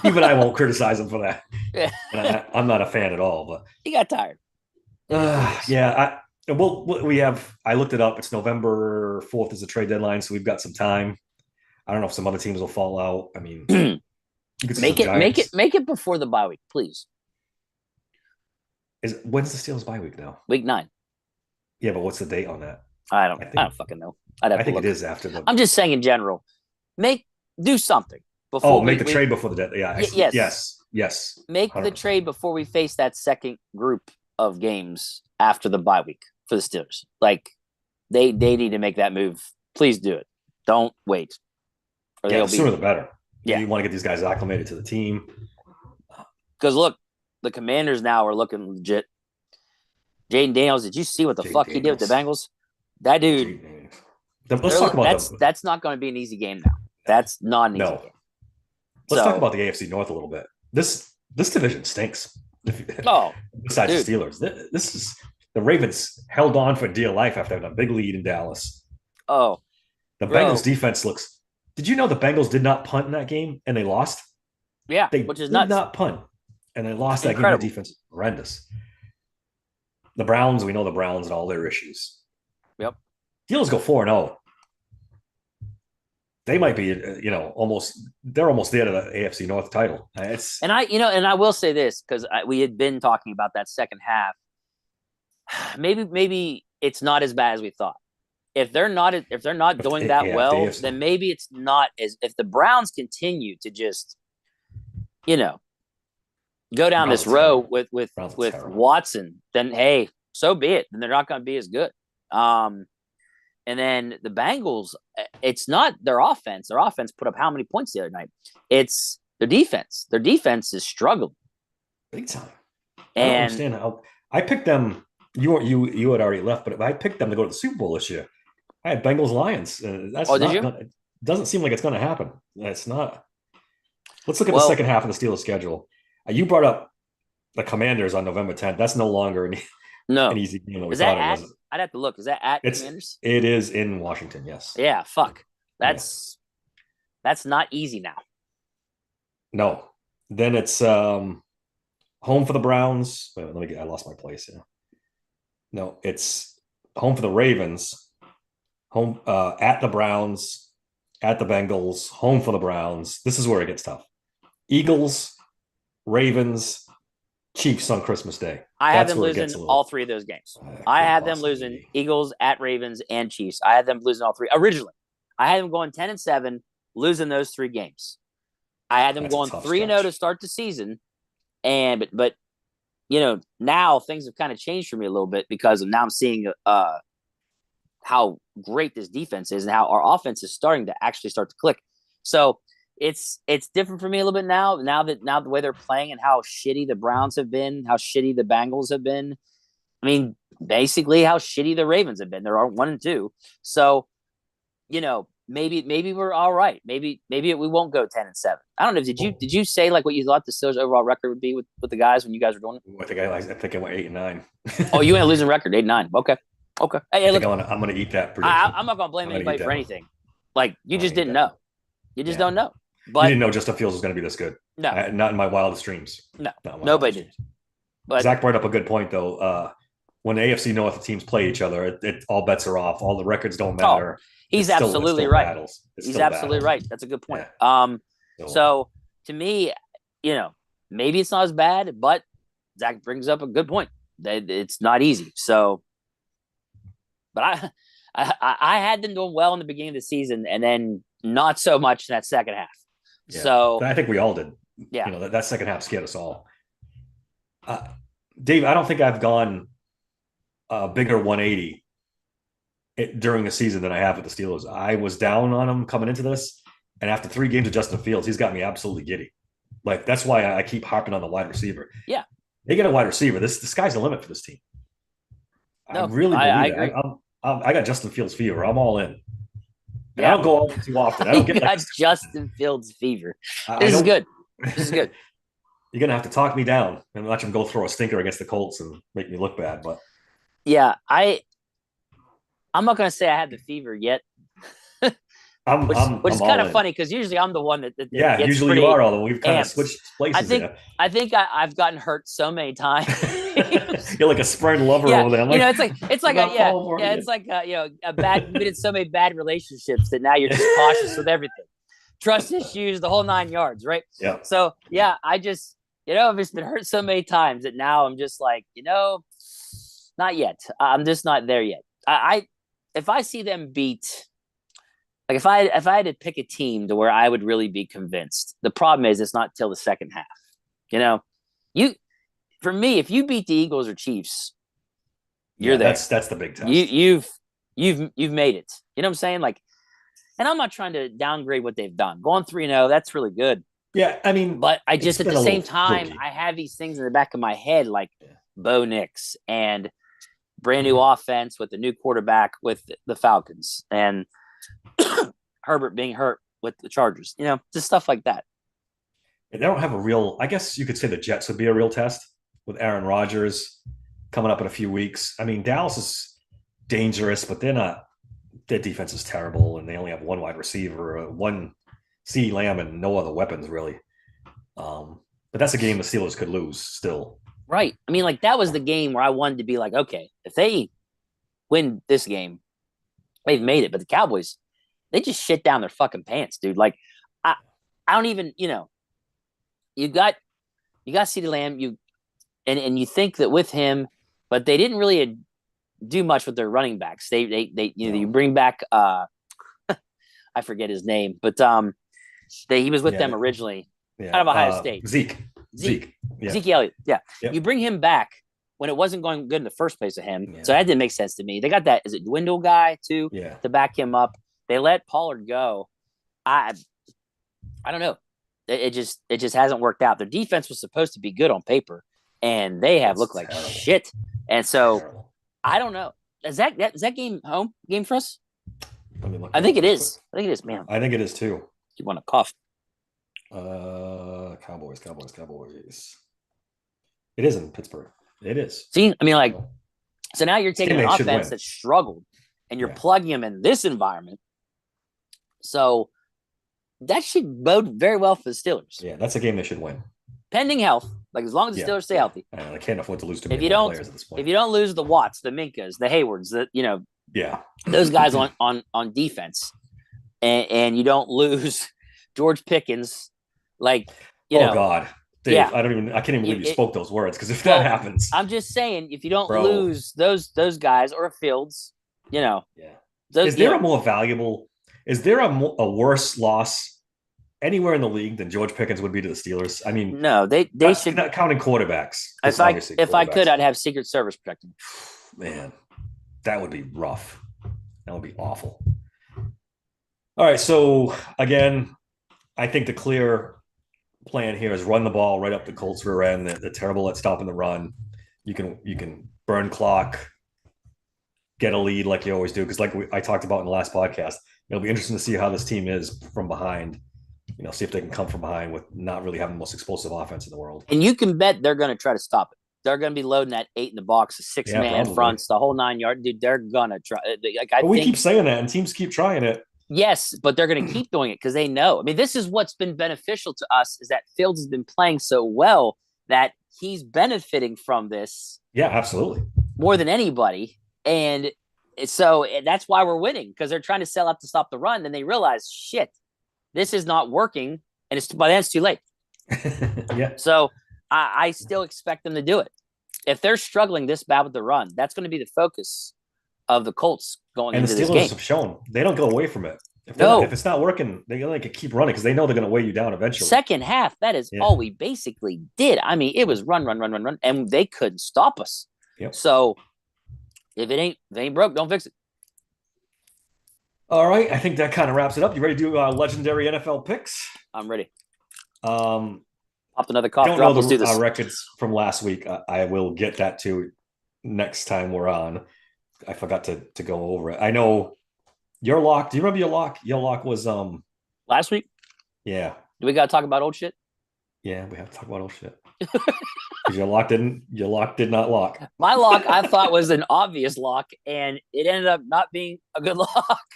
Even I won't criticize him for that. Yeah. I'm not a fan at all, but he got tired. Yeah. I looked it up. It's November 4th is the trade deadline, so we've got some time. I don't know if some other teams will fall out. I mean, make it before the bye week, please. When's the Steelers bye week now? Week 9. Yeah, but what's the date on that? I don't fucking know. I think it is after the. I'm just saying in general. Do something before. Make the trade before the deadline. Yeah. Yes. Make 100%. The trade before we face that second group of games after the bye week for the Steelers. Like, they need to make that move. Please do it. Don't wait. Or the sooner the better. Yeah. You want to get these guys acclimated to the team. Because look, the Commanders now are looking legit. Jaden Daniels, did you see what the fuck he did with the Bengals? That dude. Let's talk about that's not going to be an easy game now. That's not an easy game. Let's talk about the AFC North a little bit. This division stinks. Besides the Steelers, this is the Ravens held on for dear life after having a big lead in Dallas. Oh, the Bengals defense looks. Did you know the Bengals did not punt in that game and they lost? Yeah, which is nuts. Did not punt and they lost that game. The defense horrendous. The Browns, we know the Browns and all their issues. Yep. Steelers go 4-0. They might be, almost. They're almost there to the AFC North title. And I will say this because we had been talking about that second half. Maybe it's not as bad as we thought. If they're not doing that well, then maybe it's not as. If the Browns continue to just, go down this row with Watson, then hey, so be it. Then they're not going to be as good. And then the Bengals, it's not their offense. Their offense put up how many points the other night? It's their defense. Their defense is struggling big time. And I don't understand how I picked them. You had already left, but I picked them to go to the Super Bowl this year. I had Bengals Lions. It doesn't seem like it's going to happen. It's not. Let's look at the second half of the Steelers schedule. You brought up the Commanders on November 10th. That's no longer an easy game that we thought it was. I'd have to look. Is that at Commanders? It is in Washington, yes. Yeah, fuck. That's not easy now. No. Then it's home for the Browns. Wait, I lost my place here. No, it's home for the Ravens. Home at the Browns, at the Bengals, home for the Browns. This is where it gets tough. Eagles, Ravens, Chiefs on Christmas Day. I have them losing all 3 of those games. I have them losing Eagles, at Ravens, and Chiefs. I had them losing all 3. Originally, I had them going 10-7, losing those 3 games. I had them going 3-0 to start the season. But now things have kind of changed for me a little bit because now I'm seeing how great this defense is and how our offense is starting to actually start to click. So it's different for me a little bit now. Now the way they're playing and how shitty the Browns have been, how shitty the Bengals have been. I mean, basically how shitty the Ravens have been. They're 1-2. So, maybe we're all right. Maybe we won't go 10-7. I don't know. Did you say like what you thought the Steelers' overall record would be with the guys when you guys were doing it? I think I went 8-9. Oh, you went a losing record, 8-9. Okay. Hey, look, I'm going to eat that prediction. I'm not going to blame anybody for anything. Like you just didn't know. You just don't know. But you didn't know Justin Fields was going to be this good. No, not in my wildest dreams. No, nobody did. But Zach brought up a good point though. when the AFC North the teams play each other, all bets are off. All the records don't Oh, matter. he's absolutely right. He's absolutely right. That's a good point. Yeah. So to me, maybe it's not as bad, but Zach brings up a good point. That it's not easy. So, but I had them doing well in the beginning of the season, and then not so much in that second half. Yeah. So I think we all did. Yeah, that second half scared us all. Dave, I don't think I've gone a bigger 180 during the season than I have with the Steelers. I was down on them coming into this, and after 3 games of Justin Fields, he's got me absolutely giddy. Like, that's why I keep harping on the wide receiver. Yeah, they get a wide receiver. The sky's the limit for this team. No, I really believe I agree. I got Justin Fields fever. I'm all in. And I don't go all in too often. I don't get got Justin Fields fever. This is good. This is good. You're gonna have to talk me down and watch him go throw a stinker against the Colts and make me look bad. But yeah, I'm not gonna say I had the fever yet. Which is kind of funny because usually I'm the one that usually you are, although we've kind of switched places. I think I've gotten hurt so many times. You're like a spread lover over there. It's like a bad. We did so many bad relationships that now you're just cautious with everything. Trust issues, the whole 9 yards, right? Yeah. So I've just been hurt so many times that now I'm just like, not yet. I'm just not there yet. If I see them beat. Like if I had to pick a team to where I would really be convinced, the problem is it's not till the second half. For me, if you beat the Eagles or Chiefs, you're there. That's the big test. You've made it. You know what I'm saying? Like, and I'm not trying to downgrade what they've done. Going 3-0, that's really good. Yeah, I mean, but I just at the same time I have these things in the back of my head, like Bo Nix and brand new offense with the new quarterback with the Falcons and Herbert being hurt with the Chargers, just stuff like that. They don't have a real, I guess you could say the Jets would be a real test with Aaron Rodgers coming up in a few weeks. I mean, Dallas is dangerous, but their defense is terrible, and they only have one wide receiver, one CeeDee Lamb, and no other weapons really. But that's a game the Steelers could lose still. Right. I mean, like that was the game where I wanted to be like, okay, if they win this game, they've made it. But the Cowboys, they just shit down their fucking pants, dude. Like, I don't even, you got CeeDee Lamb, and you think that with him, but they didn't really do much with their running backs. They you bring back I forget his name, but he was with them originally out of Ohio State. Zeke Elliott. Yeah. Yep. You bring him back when it wasn't going good in the first place of him. Yeah. So that didn't make sense to me. They got that, is it Dwindle guy too, to back him up. They let Pollard go. I don't know. It just hasn't worked out. Their defense was supposed to be good on paper, and they have looked like shit. And so I don't know. Is that game home game for us? I think it is. Man. I think it is too. You want to cough? Cowboys. It is in Pittsburgh. It is. See, I mean, like, so now you're taking an offense that struggled, and you're plugging them in this environment. So that should bode very well for the Steelers. Yeah, that's a game they should win. Pending health, like as long as the Steelers stay healthy. I can't afford to lose too many players at this point. If you don't lose the Watts, the Minkas, the Haywards, those guys on defense, and you don't lose George Pickens, like God, Dave, I can't even believe you spoke those words, because if that happens, I'm just saying, if you don't lose those guys or Fields, is there a more valuable? Is there a worse loss anywhere in the league than George Pickens would be to the Steelers? I mean, no, they should, not counting quarterbacks. If I could, I'd have Secret Service protect them. Man, that would be rough. That would be awful. All right, so again, I think the clear plan here is run the ball right up the Colts' rear end. They're terrible at stopping the run. You can burn clock, get a lead like you always do, because I talked about in the last podcast, it'll be interesting to see how this team is from behind. See if they can come from behind with not really having the most explosive offense in the world. And you can bet they're going to try to stop it. They're going to be loading that 8 in the box, a 6-man fronts, the whole 9 yard. Dude, they're going to try. We keep saying that, and teams keep trying it. Yes, but they're going to keep doing it because they know. I mean, this is what's been beneficial to us, is that Fields has been playing so well that he's benefiting from this. Yeah, absolutely. more than anybody. And so that's why we're winning, because they're trying to sell up to stop the run. Then they realize, shit, this is not working. And by then it's too late. Yeah. So I still expect them to do it. If they're struggling this bad with the run, that's going to be the focus of the Colts going And into the this Steelers game. have shown they don't go away from it. If it's not working, they like keep running because they know they're going to weigh you down eventually. Second half, that is all we basically did. I mean, it was run, and they couldn't stop us. Yep. So if it ain't broke, don't fix it. All right, I think that kind of wraps it up. You ready to do legendary NFL picks? I'm ready. Popped another cough drop. Let's do this. Records from last week. I will get that to next time we're on. I forgot to go over it. I know your lock. Do you remember your lock? Your lock was last week. Yeah. Do we got to talk about old shit? Yeah, we have to talk about old shit. Because your lock did not lock. My lock I thought was an obvious lock, and it ended up not being a good lock.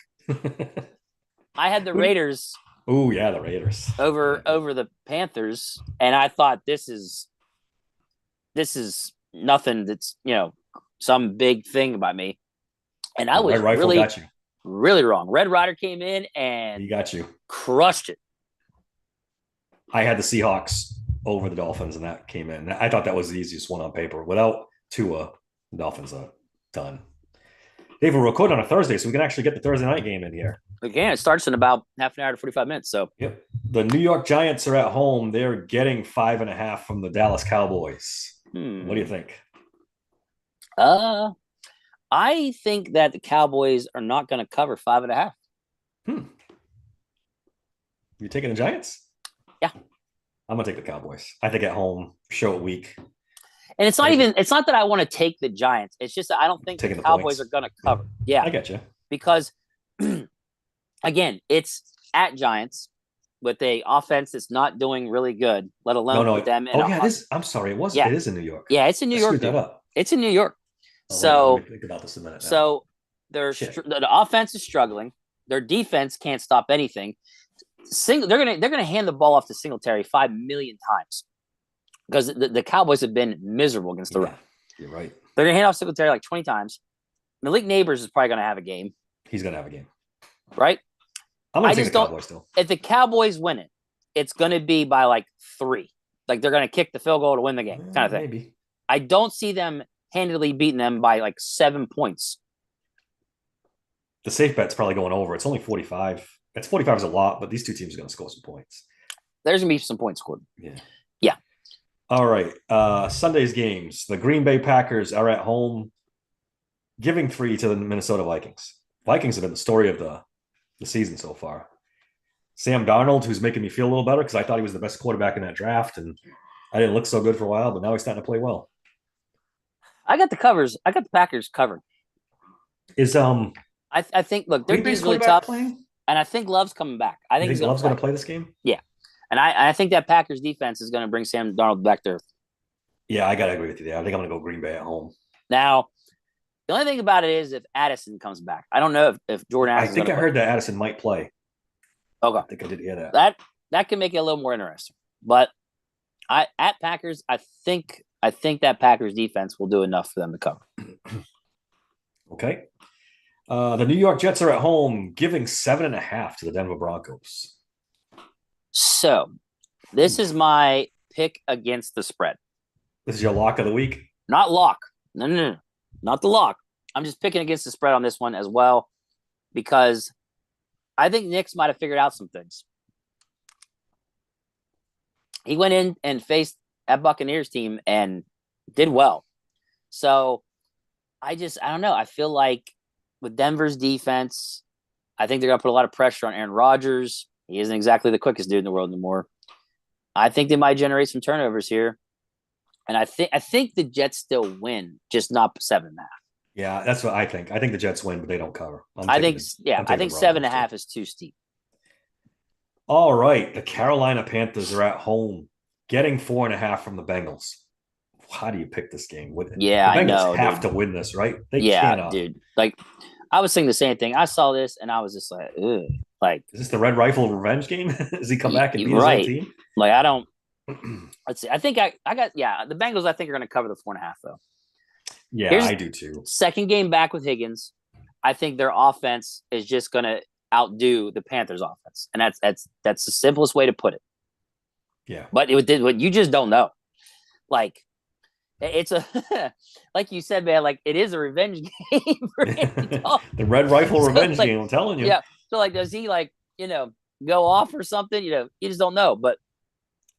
I had the Raiders. Oh yeah, the Raiders over the Panthers, and I thought this is nothing. That's some big thing about me, and I was really wrong. Red Rider came in and he got you, crushed it. I had the Seahawks over the Dolphins, and that came in. I thought that was the easiest one on paper. Without Tua, the Dolphins are done. Dave, we're recording on a Thursday, so we can actually get the Thursday night game in here. We can. It starts in about half an hour to 45 minutes. So, yep. The New York Giants are at home. They're getting 5.5 from the Dallas Cowboys. What do you think? I think that the Cowboys are not going to cover 5.5. You taking the Giants? Yeah. I'm going to take the Cowboys. I think at home, show it week. And it's not that I want to take the Giants. It's just that I don't think the Cowboys are going to cover. Yeah. I get you. Because, again, it's at Giants with a offense that's not doing really good, let alone with them. I'm sorry. It is in New York. Yeah, it's in New York. It's in New York. Let me think about this a minute now. So the offense is struggling. Their defense can't stop anything. They're gonna hand the ball off to Singletary 5 million times because the Cowboys have been miserable against the run. You're right. They're gonna hand off Singletary like 20 times. Malik Neighbors is probably gonna have a game. He's gonna have a game, right? I'm gonna take the Cowboys still. If the Cowboys win it, it's gonna be by like 3. Like they're gonna kick the field goal to win the game, kind of thing. Maybe. I don't see them handily beating them by like 7 points. The safe bet's probably going over. It's only 45. It's 45 is a lot, but these two teams are going to score some points. There's going to be some points scored. Yeah. All right. Sunday's games. The Green Bay Packers are at home, giving 3 to the Minnesota Vikings. Vikings have been the story of the season so far. Sam Darnold, who's making me feel a little better because I thought he was the best quarterback in that draft, and I didn't look so good for a while, but now he's starting to play well. I got the Packers covered. I think look, their team's really tough. Playing? And I think Love's coming back. I think Love's going to play this game? Yeah. And I think that Packers defense is going to bring Sam Darnold back to earth. Yeah, I got to agree with you there. I think I'm going to go Green Bay at home. Now, the only thing about it is if Addison comes back. I don't know if Jordan Addison. I think I heard that Addison might play. Okay. I think I did hear that. That can make it a little more interesting. But at Packers, I think that Packers defense will do enough for them to cover. Okay. The New York Jets are at home, giving 7.5 to the Denver Broncos. So, this is my pick against the spread. This is your lock of the week? Not lock. No. Not the lock. I'm just picking against the spread on this one as well because I think Nick's might have figured out some things. He went in and faced that Buccaneers team and did well. So, I don't know. I feel like with Denver's defense, I think they're going to put a lot of pressure on Aaron Rodgers. He isn't exactly the quickest dude in the world anymore. I think they might generate some turnovers here. And I think the Jets still win, just not 7.5. Yeah, that's what I think. I think the Jets win, but they don't cover. I think 7.5 is too steep. All right. The Carolina Panthers are at home, getting 4.5 from the Bengals. How do you pick this game? The Bengals have to win this, right? They cannot. Dude. Like, I was saying the same thing. I saw this and I was just like, ugh. Like, is this the Red Rifle revenge game? Does he come back and beat his own team? Like, I don't. Let's see. I think I got the Bengals. I think are going to cover the 4.5 though. Yeah, Here's I do too. second game back with Higgins. I think their offense is just going to outdo the Panthers' offense, and that's the simplest way to put it. Yeah. But what you just don't know. Like it's a like you said, man. Like it is a revenge game for Andy Dalton. The Red Rifle So, revenge like, game. I'm telling you. yeah. So like, does he like go off or something? You just don't know. But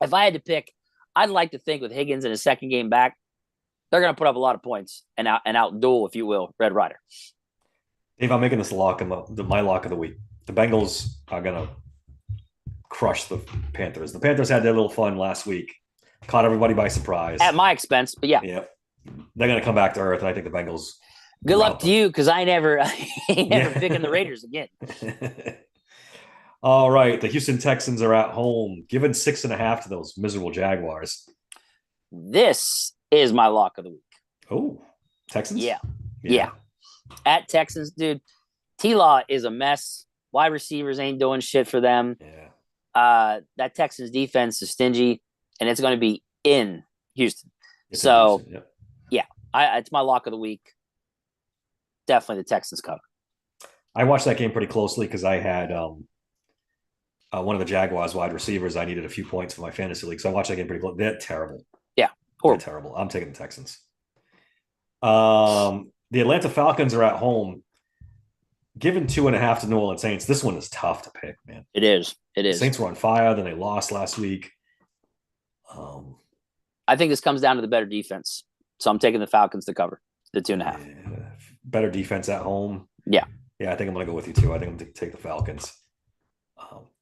if I had to pick, I'd like to think with Higgins in his second game back, they're going to put up a lot of points and outduel, if you will, Red Rider. Dave, I'm making this my lock of the week. The Bengals are going to crush the Panthers. The Panthers had their little fun last week, caught everybody by surprise. At my expense, but yeah. Yeah. They're going to come back to earth, and I think the Bengals. Good luck to you, because I never picking the Raiders again. All right. The Houston Texans are at home, giving 6.5 to those miserable Jaguars. This is my lock of the week. Oh, Texans? Yeah. At Texans, dude. T-Law is a mess. Wide receivers ain't doing shit for them. Yeah. That Texans defense is stingy, and it's going to be in Houston. It's my lock of the week. Definitely the Texans cover. I watched that game pretty closely because I had one of the Jaguars wide receivers. I needed a few points for my fantasy league, so I watched that game pretty close. They're terrible. Yeah, horrible. They're terrible. I'm taking the Texans. The Atlanta Falcons are at home, given 2.5 to New Orleans Saints. This one is tough to pick, man. It is. The Saints were on fire, then they lost last week. I think this comes down to the better defense, so I'm taking the Falcons to cover the 2.5. Yeah. Better defense at home. Yeah. I think I'm going to go with you too. I think I'm going to take the Falcons.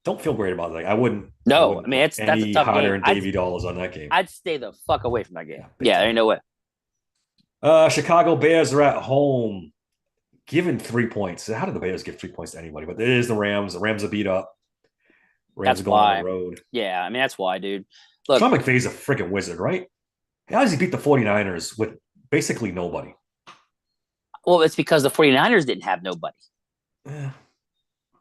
Don't feel great about it. Like, I wouldn't. No, I mean that's a tough Hunter game. and Davey Dollars on that game. I'd stay the fuck away from that game. Yeah, there ain't no way. Chicago Bears are at home, given 3 points. How did the Bears give 3 points to anybody? But it is the Rams. The Rams are beat up. Rams are going on the road. Yeah, I mean that's why, dude. Look, Sean McVay's a freaking wizard, right? How does he beat the 49ers with basically nobody? Well, it's because the 49ers didn't have nobody. Yeah.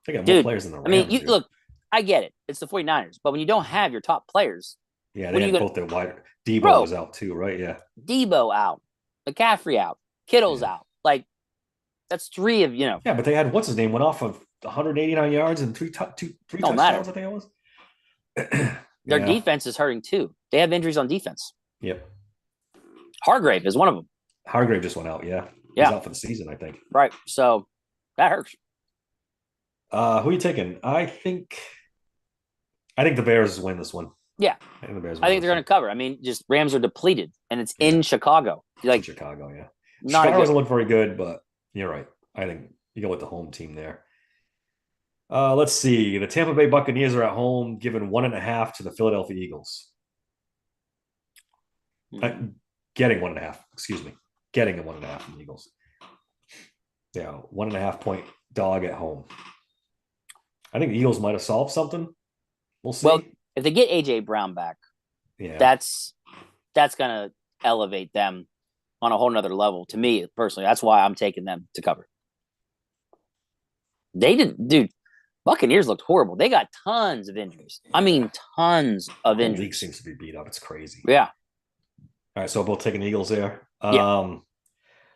They got more players than the Rams. I mean, look, I get it. It's the 49ers. But when you don't have your top players. Yeah, they had both their wide. Debo was out too, right? Yeah. Debo out. McCaffrey out. Kittle's out. Like, that's three of, Yeah, but they had, what's his name, went off of 189 yards and three touchdowns, I think it was. Their defense is hurting too. They have injuries on defense. Yep. Hargrave is one of them. Hargrave just went out, yeah. He's out for the season, I think. Right. So, that hurts. Who are you taking? I think the Bears win this one. Yeah. I think they're going to cover. I mean, just Rams are depleted, and it's in Chicago. Like Chicago, yeah. Chicago doesn't look very good, but you're right. I think you go with the home team there. Let's see. The Tampa Bay Buccaneers are at home, given 1.5 to the Philadelphia Eagles. Getting 1.5. Excuse me. Getting a 1.5 from the Eagles. Yeah, 1.5 point dog at home. I think the Eagles might have solved something. We'll see. Well, if they get AJ Brown back, that's gonna elevate them on a whole nother level. To me personally, that's why I'm taking them to cover. They didn't, dude. Buccaneers looked horrible. They got tons of injuries. I mean, tons of injuries. The league seems to be beat up. It's crazy. Yeah. All right, so both taking the Eagles there.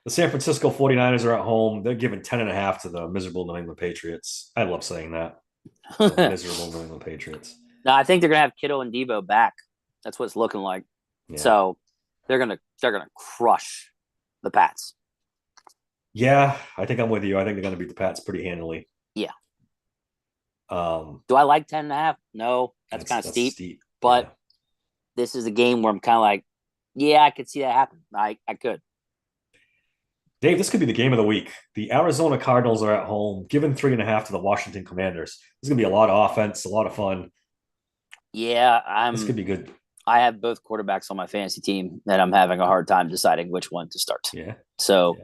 The San Francisco 49ers are at home. They're giving 10.5 to the miserable New England Patriots. I love saying that. The miserable New England Patriots. No, I think they're gonna have Kittle and Debo back. That's what it's looking like. Yeah. So they're gonna crush the Pats. Yeah, I think I'm with you. I think they're gonna beat the Pats pretty handily. Yeah. Do I like 10.5? No, that's kind of steep. But this is a game where I'm kind of like, I could see that happen. I could. Dave, this could be the game of the week. The Arizona Cardinals are at home, given 3.5 to the Washington Commanders. This is going to be a lot of offense, a lot of fun. Yeah, this could be good. I have both quarterbacks on my fantasy team, and I'm having a hard time deciding which one to start. Yeah. So,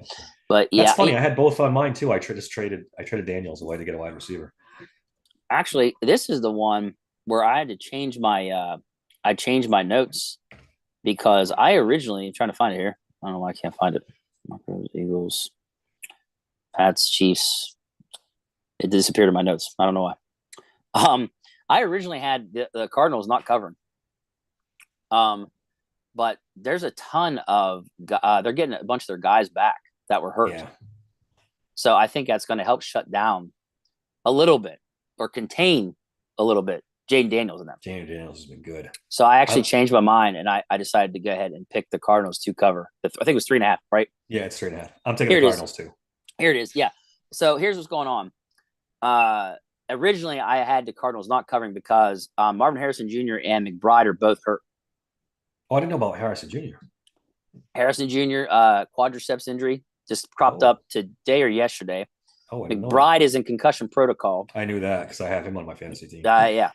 but that's funny. I had both on mine too. I traded Daniels away to get a wide receiver. Actually, this is the one where I had to change my notes because I originally, I'm trying to find it here. I don't know why I can't find it. Eagles, Pats, Chiefs. It disappeared in my notes. I don't know why. I originally had the Cardinals not covering. but there's a ton of they're getting a bunch of their guys back that were hurt. Yeah. So I think that's going to help shut down a little bit or contain a little bit Jaden Daniels in them. Jaden Daniels has been good. So I actually changed my mind, and I decided to go ahead and pick the Cardinals to cover. I think it was 3.5, right? Yeah, it's 3.5. I'm taking the Cardinals too. Here it is. Yeah. So here's what's going on. Originally, I had the Cardinals not covering because Marvin Harrison Jr. and McBride are both hurt. Oh, I didn't know about Harrison Jr. Harrison Jr. Quadriceps injury just cropped up today or yesterday. Oh, McBride is in concussion protocol. I knew that because I have him on my fantasy team. Yeah.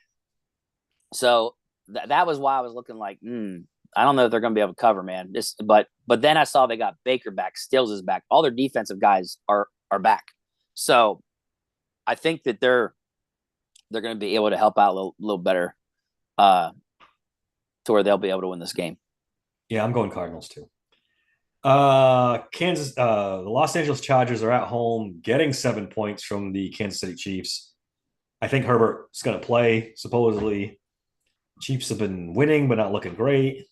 So that was why I was looking like, I don't know if they're going to be able to cover, man. But then I saw they got Baker back, Stills is back. All their defensive guys are back. So I think that they're going to be able to help out a little better to where they'll be able to win this game. Yeah, I'm going Cardinals too. The Los Angeles Chargers are at home getting 7 points from the Kansas City Chiefs. I think Herbert's going to play, supposedly. Chiefs have been winning, but not looking great.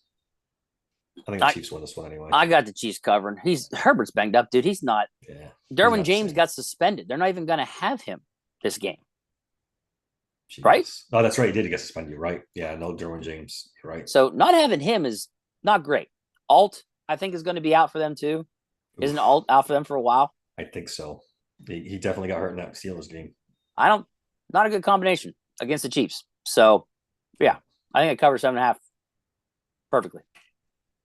I think the Chiefs win this one anyway. I got the Chiefs covering. Herbert's banged up, dude. He's not. Yeah. Derwin James got suspended. They're not even going to have him this game. Jeez. Right? Oh, that's right. He did get suspended. You're right. Yeah, no Derwin James. You're right. So not having him is not great. Alt, I think, is going to be out for them too. Oof. Isn't Alt out for them for a while? I think so. He definitely got hurt in that Steelers game. Not a good combination against the Chiefs. So, yeah, I think it covers 7.5 perfectly.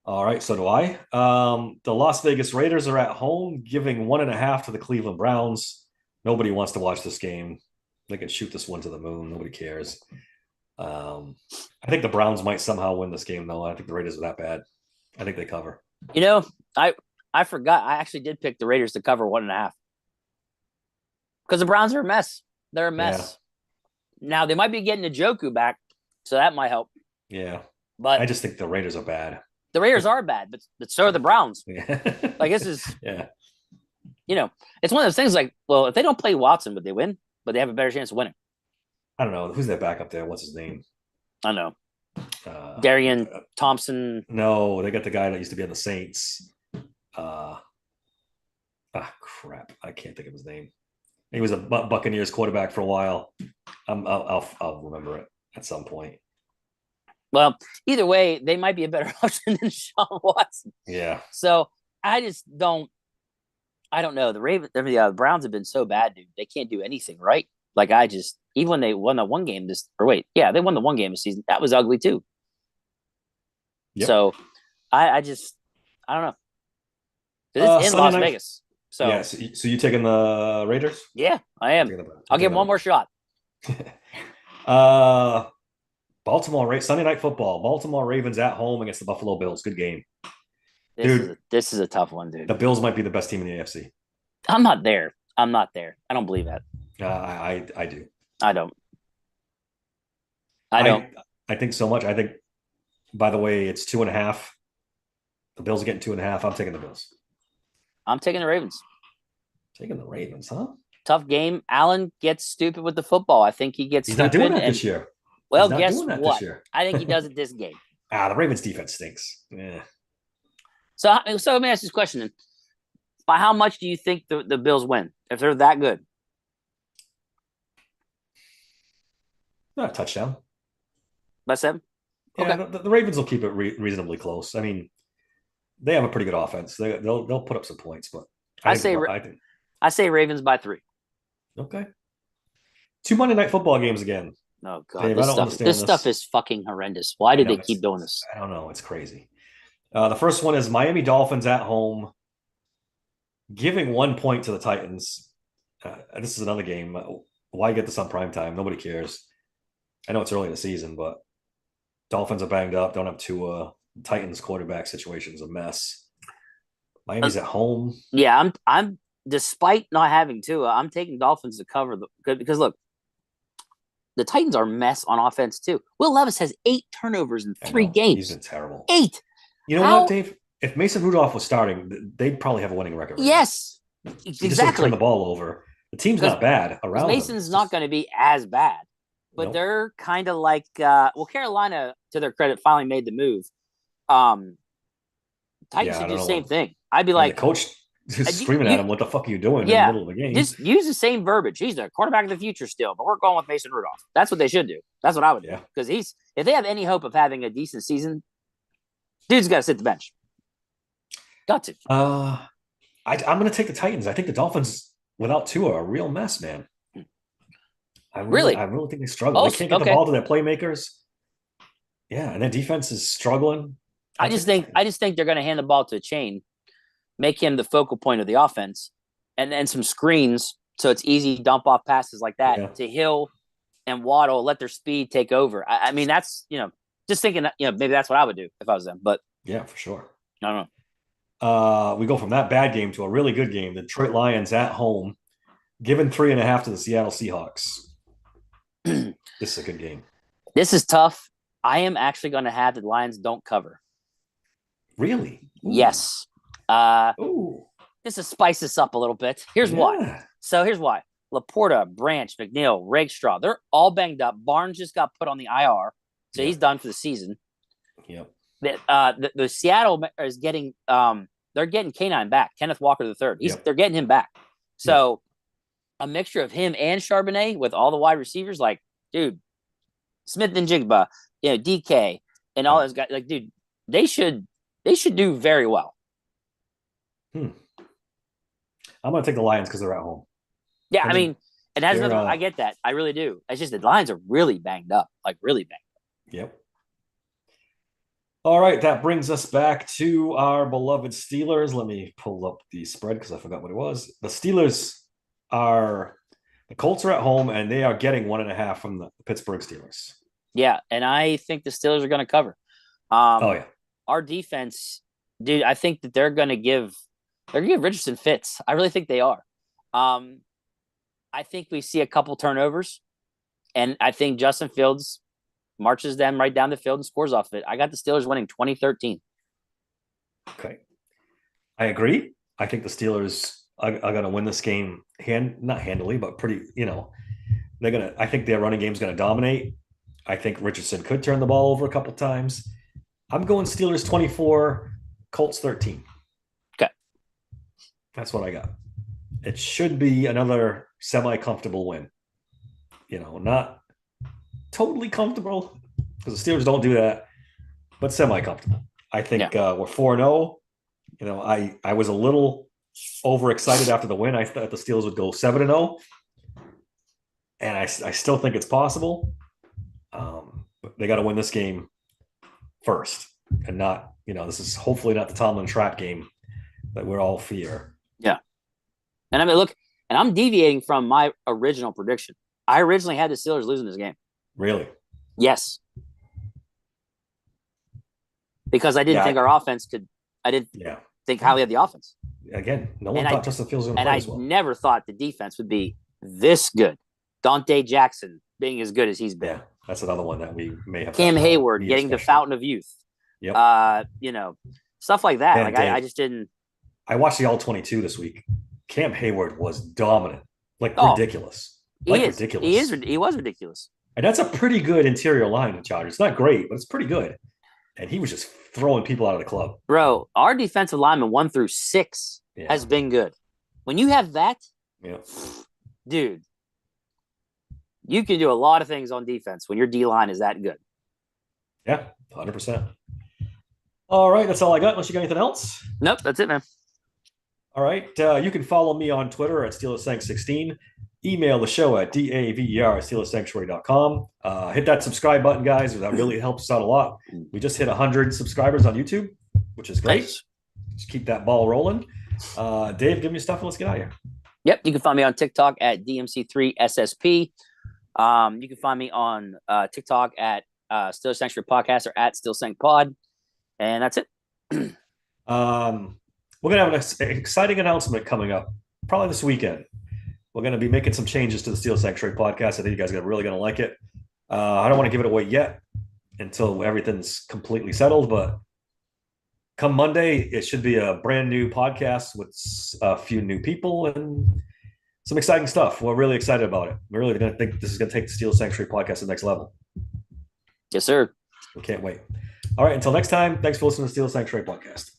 All right, so do I. The Las Vegas Raiders are at home, giving 1.5 to the Cleveland Browns. Nobody wants to watch this game. They can shoot this one to the moon. Nobody cares. I think the Browns might somehow win this game, though. I think the Raiders are that bad. I think they cover. You know, I forgot. I actually did pick the Raiders to cover 1.5 because the Browns are a mess. They're a mess. Yeah. Now, they might be getting Njoku back, so that might help. Yeah. But I just think the Raiders are bad. The Raiders are bad, but so are the Browns. Yeah. Like, this is, yeah. You know, it's one of those things like, well, if they don't play Watson, would they win? But they have a better chance of winning. I don't know. Who's that backup there? What's his name? I know. Darian Thompson. No, they got the guy that used to be on the Saints. Crap. I can't think of his name. He was a Buccaneers quarterback for a while. I'll remember it at some point. Well, either way, they might be a better option than Sean Watson. Yeah. So I just don't. I don't know. The Browns have been so bad, dude. They can't do anything right. Like even when they won the one game they won the one game this season. That was ugly too. Yep. So I don't know. It's in Las Vegas. So yeah. So you taking the Raiders? Yeah, I am. I'll give them one more shot. Baltimore Sunday Night Football. Baltimore Ravens at home against the Buffalo Bills. Good game. This is a tough one, dude. The Bills might be the best team in the AFC. I'm not there. I don't believe that. I do. I don't. I think so much. I think, by the way, it's 2.5. The Bills are getting 2.5. I'm taking the Bills. I'm taking the Ravens. Taking the Ravens, huh? Tough game. Allen gets stupid with the football. I think he gets. He's not doing that this year. Well, guess what? I think he does it this game. The Ravens defense stinks. Yeah. So let me ask this question then. By how much do you think the Bills win if they're that good? Not a touchdown. By 7? Yeah, okay. The Ravens will keep it reasonably close. I mean, they have a pretty good offense. They'll put up some points, but I say Ravens by 3. Okay. 2 Monday Night Football games again. Oh God, Dave, this stuff is fucking horrendous. Why did they keep doing this? I don't know. It's crazy. The first one is Miami Dolphins at home, giving 1 point to the Titans. This is another game. Why get this on primetime? Nobody cares. I know it's early in the season, but Dolphins are banged up. Don't have Tua. Titans quarterback situation's a mess. Miami's at home. Yeah, I'm despite not having Tua, I'm taking Dolphins to cover because look, the Titans are a mess on offense too. Will Levis has 8 turnovers in 3 games. He's been terrible. 8. You know what, Dave? If Mason Rudolph was starting, they'd probably have a winning record. Yes, exactly. Just turn the ball over. The team's not bad around. Mason's not going to be as bad, but they're kind of like Carolina, to their credit, finally made the move. Titans Yeah, I should don't do the know same what. thing. I'd be And the like, coach is screaming at you, him, "What the fuck are you doing?" in the yeah, middle of the game. just use the same verbiage. He's the quarterback of the future still, but we're going with Mason Rudolph. That's what they should do. That's what I would do. Yeah. Because if they have any hope of having a decent season, dude's got to sit the bench. Got to. I'm going to take the Titans. I think the Dolphins without Tua are a real mess, man. Really? I really think they struggle. Oh, They can't get the okay. ball to their playmakers. Yeah, and their defense is struggling. I just think they're going to hand the ball to a chain, make him the focal point of the offense, and then some screens so it's easy dump off passes like that Yeah. to Hill and Waddle. Let their speed take over. I mean, that's just thinking. Maybe that's what I would do if I was them. But yeah, for sure. I don't know. We go from that bad game to a really good game. The Detroit Lions at home, given 3.5 to the Seattle Seahawks. This is a good game. This is tough. I am actually going to have the Lions don't cover. Really? Ooh. Yes. Just to spice this up a little bit. Here's why. So here's why. Laporta, Branch, McNeil, Rakestraw, they're all banged up. Barnes just got put on the IR, so he's done for the season. Yep. The Seattle is getting they're getting K9 back. Kenneth Walker III. They're getting him back. So a mixture of him and Charbonnet with all the wide receivers, like, dude, Smith and Jigba, DK, and all those guys, like, dude, they should do very well. I'm gonna take the Lions because they're at home. Yeah, I mean, it has nothing. I get that. I really do. It's just the Lions are really banged up, like really banged up. Yep. All right, that brings us back to our beloved Steelers. Let me pull up the spread because I forgot what it was. The Steelers the Colts are at home, and they are getting 1.5 from the Pittsburgh Steelers. Yeah, and I think the Steelers are going to cover. Our defense, dude, I think that they're going to give Richardson fits. I really think they are. I think we see a couple turnovers, and I think Justin Fields marches them right down the field and scores off of it. I got the Steelers winning 2013. Okay. I agree. I think the Steelers are going to win this game, not handily, but pretty, I think their running game is going to dominate. I think Richardson could turn the ball over a couple times. I'm going Steelers 24, Colts 13. Okay. That's what I got. It should be another semi-comfortable win. Not totally comfortable because the Steelers don't do that, but semi-comfortable. I think we're 4-0. I was a little overexcited after the win. I thought the Steelers would go 7-0, and I still think it's possible. But they got to win this game first, and not, this is hopefully not the Tomlin trap game that we're all fear. Yeah. And I mean, look, and I'm deviating from my original prediction. I originally had the Steelers losing this game. Really? Yes. Because I didn't think our offense could. I didn't think highly of the offense. Again, no one thought Justin Fields was going to play as well. And I never thought the defense would be this good. Dante Jackson being as good as he's been. Yeah, that's another one that we may have. Cam Hayward getting the fountain of youth. Yep. Stuff like that. Man, I just didn't. I watched the All-22 this week. Cam Hayward was dominant, ridiculous. Ridiculous. He was ridiculous. And that's a pretty good interior line in Chargers. It's not great, but it's pretty good. And he was just throwing people out of the club. Bro, our defensive lineman 1 through 6 has been good. When you have that, dude, you can do a lot of things on defense when your D-line is that good. Yeah, 100%. All right, that's all I got. Unless you got anything else? Nope, that's it, man. All right. You can follow me on Twitter at SteelersSank16. Email the show at daver@SteelersSanctuary.com. Hit that subscribe button, guys. That really helps us out a lot. We just hit 100 subscribers on YouTube, which is great. Nice. Just keep that ball rolling. Dave, give me your stuff and let's get out of here. Yep. You can find me on TikTok at DMC3SSP. You can find me on TikTok at Steelers Sanctuary Podcast or at SteelSancPod. And that's it. We're going to have an exciting announcement coming up probably this weekend. We're going to be making some changes to the Steelers Sanctuary Podcast. I think you guys are really going to like it. I don't want to give it away yet until everything's completely settled, but come Monday, it should be a brand new podcast with a few new people and some exciting stuff. We're really excited about it. We're really going to think this is going to take the Steelers Sanctuary Podcast to the next level. Yes, sir. We can't wait. All right, until next time, thanks for listening to Steel Sanctuary Podcast.